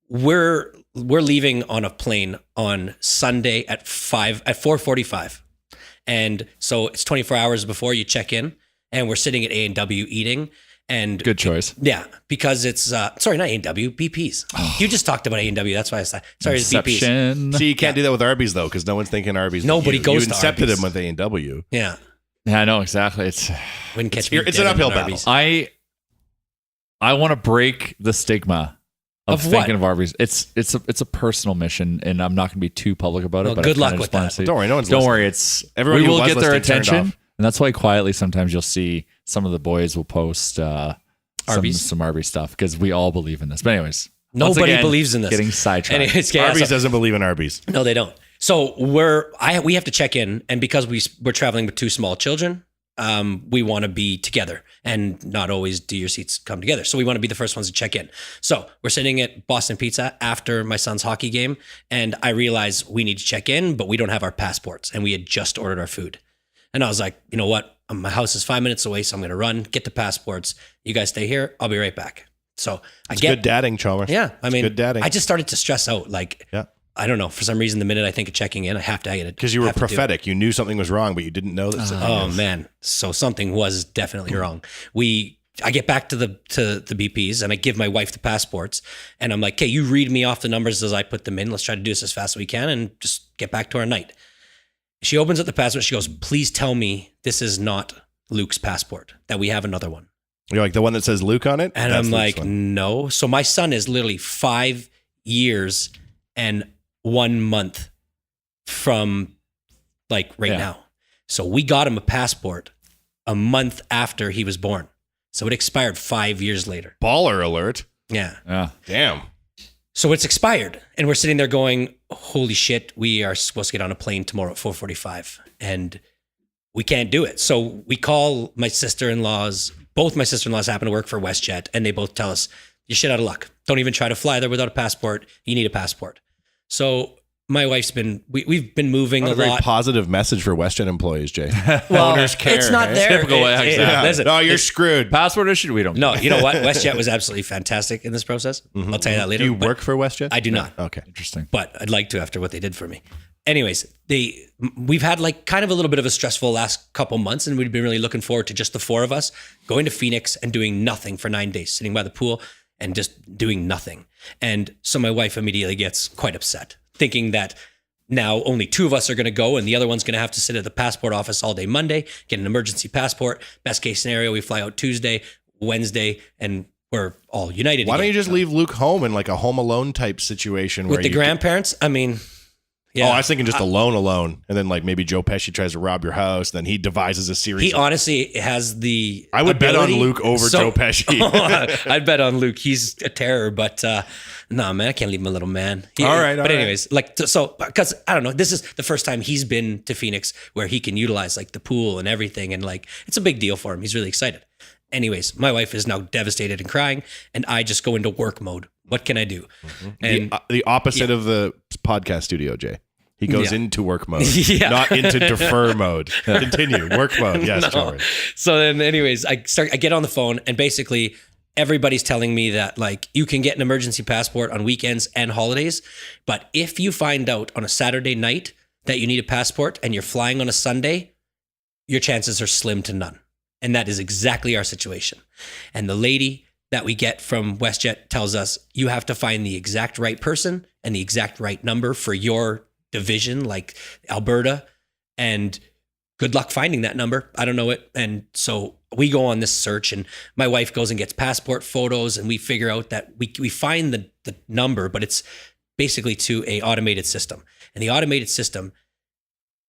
we're leaving on a plane on Sunday at 4:45, and so it's 24 hours before you check in, and we're sitting at A&W eating. And Good choice. yeah, because it's sorry, not A&W, BP's. You just talked about A&W. That's why I said sorry. It's BP's. Inception. See, you can't do that with Arby's though, because no one's thinking Arby's. with Nobody you. goes You to incepted Arby's. him with A&W. Yeah, Yeah, I know exactly. It's wouldn't catch me. It's dead an in uphill Arby's. battle. I want to break the stigma of Of thinking what? of Arby's. It's a personal mission, and I'm not going to be too public about it. Well, but good I luck kinda with just wanna that. say- Don't worry, no one's Don't listening. worry. It's Everyone we who will was get their listening turned attention, off. and that's why quietly sometimes you'll see some of the boys will post Arby's? some Arby's stuff because we all believe in this. But anyways, once Nobody again, believes in this. Getting sidetracked. Anyways, yeah, Arby's so- doesn't believe in Arby's. No, they don't. So we have to check in, and because we're traveling with two small children, we want to be together and not always do your seats come together. So we want to be the first ones to check in. So we're sitting at Boston Pizza after my son's hockey game, and I realize we need to check in, but we don't have our passports, and we had just ordered our food. And I was like, you know what? My house is 5 minutes away, so I'm going to run, get the passports. You guys stay here. I'll be right back. So I It's get good dadding, Chalmers. yeah, I mean, good dadding. I just started to stress out. Like, Yeah. I don't know. For some reason, the minute I think of checking in, I have to get it. Because you were have to do it. prophetic. You knew something was wrong, but you didn't know that something Oh was. man, so something was definitely wrong. I get back to the BPs and I give my wife the passports and I'm like, okay, you read me off the numbers as I put them in. Let's try to do this as fast as we can and just get back to our night. She opens up the passport. She goes, please tell me this is not Luke's passport, that we have another one. You're like, the one that says Luke on it? And That's I'm Luke's like, one. no. So my son is literally 5 years and 1 month from like right now. So we got him a passport a month after he was born. So it expired 5 years later. Baller alert. Yeah. Yeah. Damn. So it's expired. And we're sitting there going, holy shit, we are supposed to get on a plane tomorrow at 4:45. And we can't do it. So we call my sister-in-laws. Both my sister-in-laws happen to work for WestJet, and they both tell us, you're shit out of luck. Don't even try to fly there without a passport. You need a passport. So my wife's been, we've been moving Not a a very lot. positive message for WestJet employees, Jay. Well, Owners care, it's not eh? there. Typical, exactly. Listen, No, you're screwed. Passport issue? We don't. no, you know what? WestJet was absolutely fantastic in this process. I'll tell you that later. Do you but work for WestJet? I do not. Okay. Interesting. But I'd like to after what they did for me. Anyways, we've had like kind of a little bit of a stressful last couple months, and we've been really looking forward to just the four of us going to Phoenix and doing nothing for 9 days, sitting by the pool and just doing nothing. And so my wife immediately gets quite upset, thinking that now only two of us are going to go and the other one's going to have to sit at the passport office all day Monday, get an emergency passport. Best case scenario, we fly out Tuesday, Wednesday, and we're all united. Why don't again. you just leave Luke home in like a Home Alone type situation with where the you grandparents? I mean, yeah. Oh, I was thinking just alone. And then like maybe Joe Pesci tries to rob your house. Then he devises a series. He of- honestly has the. I would bet ability. on Luke over Joe Pesci. I'd bet on Luke. He's a terror, but no, man, I can't leave my little man. All right, but all right. anyways, like so, because I don't know, this is the first time he's been to Phoenix where he can utilize like the pool and everything, and like it's a big deal for him. He's really excited. Anyways, my wife is now devastated and crying, and I just go into work mode. What can I do? And the opposite of the podcast studio, Jay. He goes Yeah. into work mode, Yeah. not into defer mode. Continue. Work mode. Yes, Chalmers. So then anyways, I get on the phone, and basically everybody's telling me that like you can get an emergency passport on weekends and holidays, but if you find out on a Saturday night that you need a passport and you're flying on a Sunday, your chances are slim to none. And that is exactly our situation. And the lady that we get from WestJet tells us you have to find the exact right person and the exact right number for your division, like Alberta, and good luck finding that number. I don't know it. And so we go on this search, and my wife goes and gets passport photos, and we figure out that we find the number, but it's basically to a automated system. And the automated system,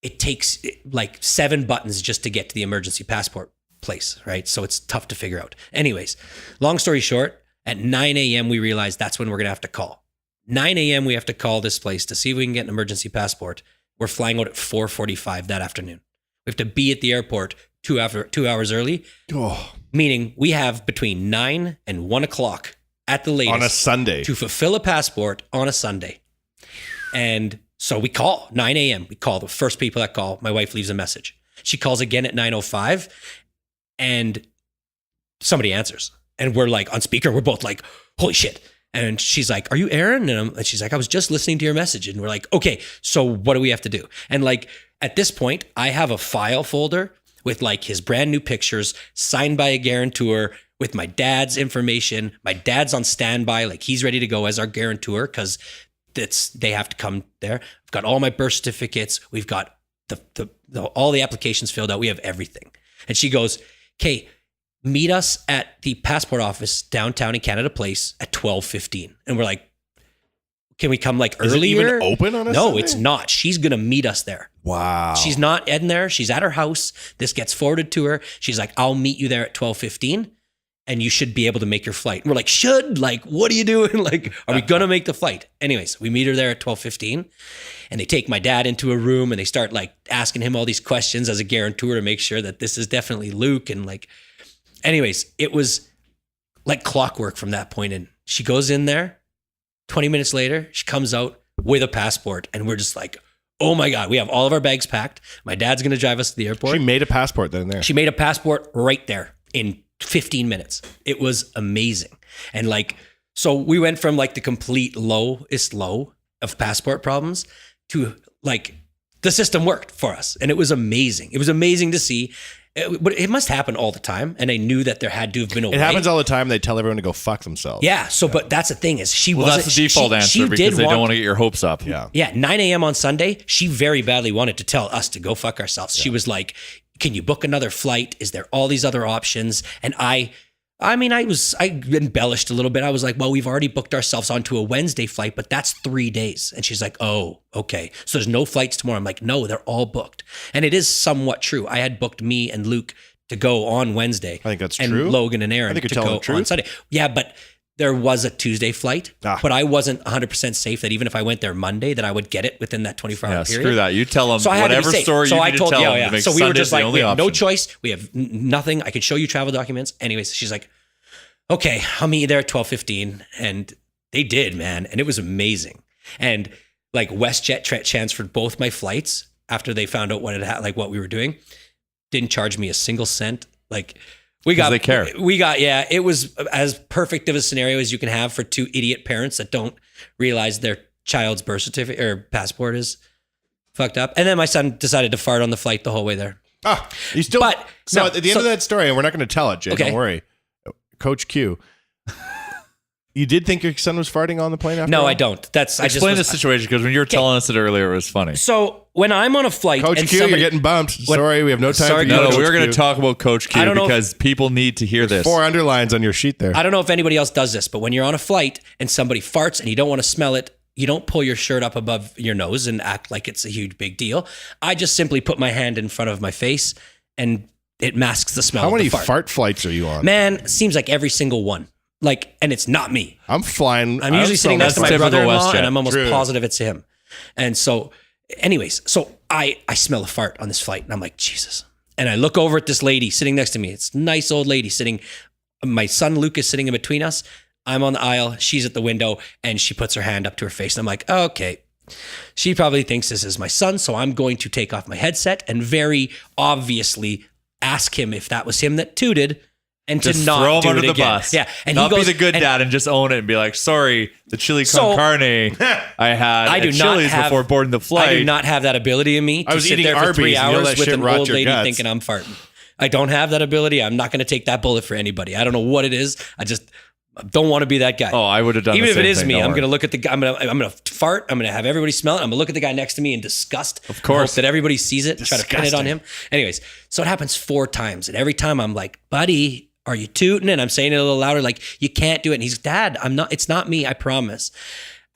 it takes like 7 buttons just to get to the emergency passport place, right? So it's tough to figure out. Anyways, long story short, at 9 a.m. we realize that's when we're going to have to call. 9 a.m. we have to call this place to see if we can get an emergency passport. We're flying out at 4:45 that afternoon. We have to be at the airport 2 hours early, meaning we have between 9 and 1 o'clock at the latest On a Sunday. to fulfill a passport on a Sunday. And so we call 9 a.m. We call the first people that call. My wife leaves a message. She calls again at 9:05, and somebody answers. And we're like on speaker. We're both like, holy shit. And she's like, are you Aaron? And she's like, I was just listening to your message. And we're like, okay, so what do we have to do? And like at this point, I have a file folder with like his brand new pictures signed by a guarantor with my dad's information. My dad's on standby. Like he's ready to go as our guarantor because they have to come there. I've got all my birth certificates. We've got all the applications filled out. We have everything. And she goes, okay, meet us at the passport office downtown in Canada Place at 12:15. And we're like, can we come like Is it earlier? even open on a No, Sunday? it's not. She's going to meet us there. Wow. She's not in there. She's at her house. This gets forwarded to her. She's like, I'll meet you there at 12:15 and you should be able to make your flight. And we're like, should? Like, what are you doing? Like, are we going to make the flight? Anyways, we meet her there at 12:15 and they take my dad into a room and they start like asking him all these questions as a guarantor to make sure that this is definitely Luke. And like, anyways, it was like clockwork from that point in. She goes in there, 20 minutes later, she comes out with a passport and we're just like, oh my God, we have all of our bags packed. My dad's going to drive us to the airport. She made a passport then and there. She made a passport right there in 15 minutes. It was amazing. And like, so we went from like the complete lowest low of passport problems to like the system worked for us. And it was amazing. It was amazing to see. But it must happen all the time. And I knew that there had to have been a way. It happens all the time. They tell everyone to go fuck themselves. Yeah. So, but that's the thing is she Well, wasn't. that's the default answer because they don't want to get your hopes up. Yeah. Yeah, 9 a.m. on Sunday, she very badly wanted to tell us to go fuck ourselves. She was like, can you book another flight? Is there all these other options? And I I mean, I embellished a little bit. I was like, well, we've already booked ourselves onto a Wednesday flight, but that's 3 days. And she's like, oh, okay. So there's no flights tomorrow. I'm like, no, they're all booked. And it is somewhat true. I had booked me and Luke to go on Wednesday. I think that's and true. Logan and Aaron to go on Sunday. Yeah, but there was a Tuesday flight, but I wasn't 100% safe that even if I went there Monday, that I would get it within that 24-hour period. Screw that. You tell them so whatever story you need to tell them. To make so we were just Sunday's like, we have no option. choice. We have nothing. I could show you travel documents. Anyways, she's like, okay, I'll meet you there at 12:15. And they did, man. And it was amazing. And like WestJet transferred both my flights after they found out what we were doing. Didn't charge me a single cent. Like, they care. It was as perfect of a scenario as you can have for two idiot parents that don't realize their child's birth certificate or passport is fucked up. And then my son decided to fart on the flight the whole way there. Ah, you still. At the end of that story, and we're not going to tell it, Jay. Okay. Don't worry. Coach Q. You did think your son was farting on the plane after? No, all? I don't. Explain the situation, because when you were telling us it earlier, it was funny. So when I'm on a flight, Coach and Q, you're getting bumped. Sorry, we have no time for you. No, Coach we were going Q. to talk about Coach Q because people need to hear this. 4 underlines on your sheet there. I don't know if anybody else does this, but when you're on a flight and somebody farts and you don't want to smell it, you don't pull your shirt up above your nose and act like it's a huge big deal. I just simply put my hand in front of my face and it masks the smell. How of many the fart. fart flights are you on? Man, seems like every single one. Like, and it's not me. I'm flying. I'm usually sitting next to my typical brother-in-law, WestJet. and I'm almost True. positive it's him. And so, anyways, so I smell a fart on this flight, and I'm like, Jesus. And I look over at this lady sitting next to me. It's a nice old lady sitting. My son Luke is sitting in between us. I'm on the aisle. She's at the window, and she puts her hand up to her face. And I'm like, okay. She probably thinks this is my son, so I'm going to take off my headset and very obviously ask him if that was him that tooted. And Just to not throw him do under it the again. bus. Yeah, and not he goes, be the good and- dad and just own it and be like, sorry, the chili con carne I had I do at not Chili's have- before boarding the flight. I do not have that ability in me to I was sit eating there for Arby's, 3 you know hours that with shit an rots old your lady guts. thinking I'm farting. I don't have that ability. I'm not going to take that bullet for anybody. I don't know what it is. I just don't want to be that guy. Oh, I would have done Even the if it same is thing, me, don't I'm worry. going to look at the guy. I'm going to fart. I'm going to have everybody smell it. I'm going to look at the guy next to me in disgust. Of course. Hope that everybody sees it. Try to pin it on Disgusting. him. Anyways, so it happens 4 times. And every time I'm like, buddy, are you tooting? And I'm saying it a little louder, like, you can't do it. And he's, Dad, I'm not, it's not me, I promise.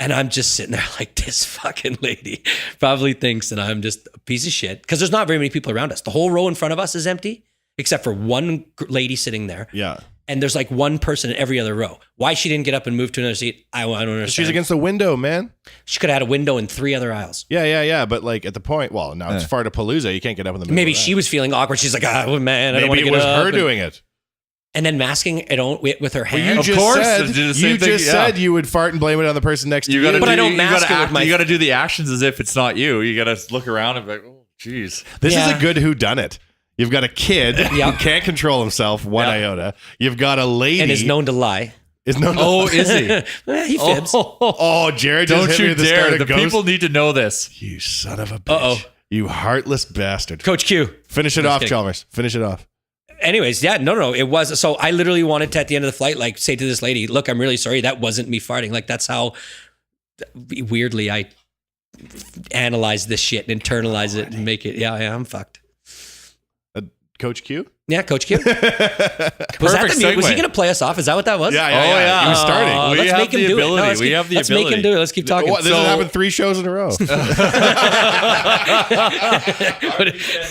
And I'm just sitting there like, this fucking lady probably thinks that I'm just a piece of shit. Because there's not very many people around us. The whole row in front of us is empty, except for one lady sitting there. Yeah. And there's like one person in every other row. Why she didn't get up and move to another seat, I don't understand. She's against the window, man. She could have had a window in 3 other aisles. Yeah. But like at the point, well, now it's Fartapalooza. You can't get up in the middle. Maybe of that. she was feeling awkward. She's like, oh man, I don't want Maybe to it get was up. her doing it. And then masking it on with her Well, hand. you just course, said, they do the you same thing, just yeah. said you would fart and blame it on the person next to you. But I don't mask it with my- You got to do the actions as if it's not you. You got to look around and be like, oh, geez. This is Yeah. a good whodunit. You've got a kid Yeah. who can't control himself one iota. You've got a lady and is known to lie. is known. Oh, is he? He fibs. Oh, Jared, just Don't hit me you with the start dare. of The Ghost. people need to know this. You son of a bitch. Uh-oh. You heartless bastard. Coach Q. Finish it Just off, kidding. Chalmers. Finish it off. Anyways, yeah, no. It was, so I literally wanted to, at the end of the flight, like say to this lady, look, I'm really sorry. That wasn't me farting. Like that's how weirdly I analyze this shit and internalize it and make it. Yeah, I'm fucked. Coach Q? Yeah, Coach Q. Was that Perfect the Was he segue. going to play us off? Is that what that was? Yeah. Oh, yeah. He was starting. Oh, We let's have make him the do ability. it. No, let's We keep- have the let's make him ability. do it. Let's keep talking. What, this has happened 3 shows in a row.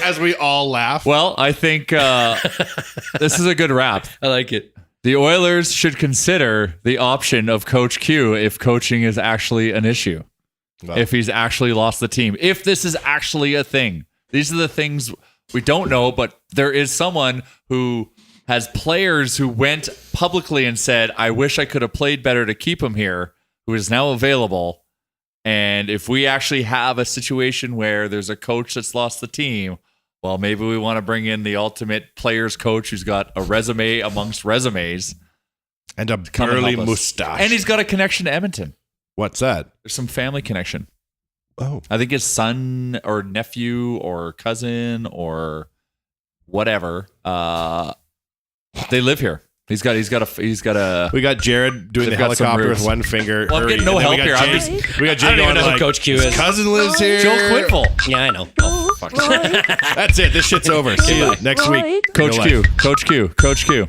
As we all laugh. Well, I think this is a good wrap. I like it. The Oilers should consider the option of Coach Q if coaching is actually an issue. Well, If he's actually lost the team. If this is actually a thing. These are the things we don't know, but there is someone who has players who went publicly and said, I wish I could have played better to keep him here, who is now available. And if we actually have a situation where there's a coach that's lost the team, well, maybe we want to bring in the ultimate players coach who's got a resume amongst resumes. and a Come and burly help us. mustache. And he's got a connection to Edmonton. What's that? There's some family connection. Oh. I think his son or nephew or cousin or whatever. They live here. He's got a. We got Jared doing the They've got some helicopter with roots. one finger. Well, I'm getting no And then we help got here. Jay- we got Jay I don't going even know who like, Coach Q his is. cousin lives here. Joel Quinful. Yeah, I know. Oh, fuck. That's it. This shit's over. See you next week. Coach Real life. Q. Coach Q. Coach Q.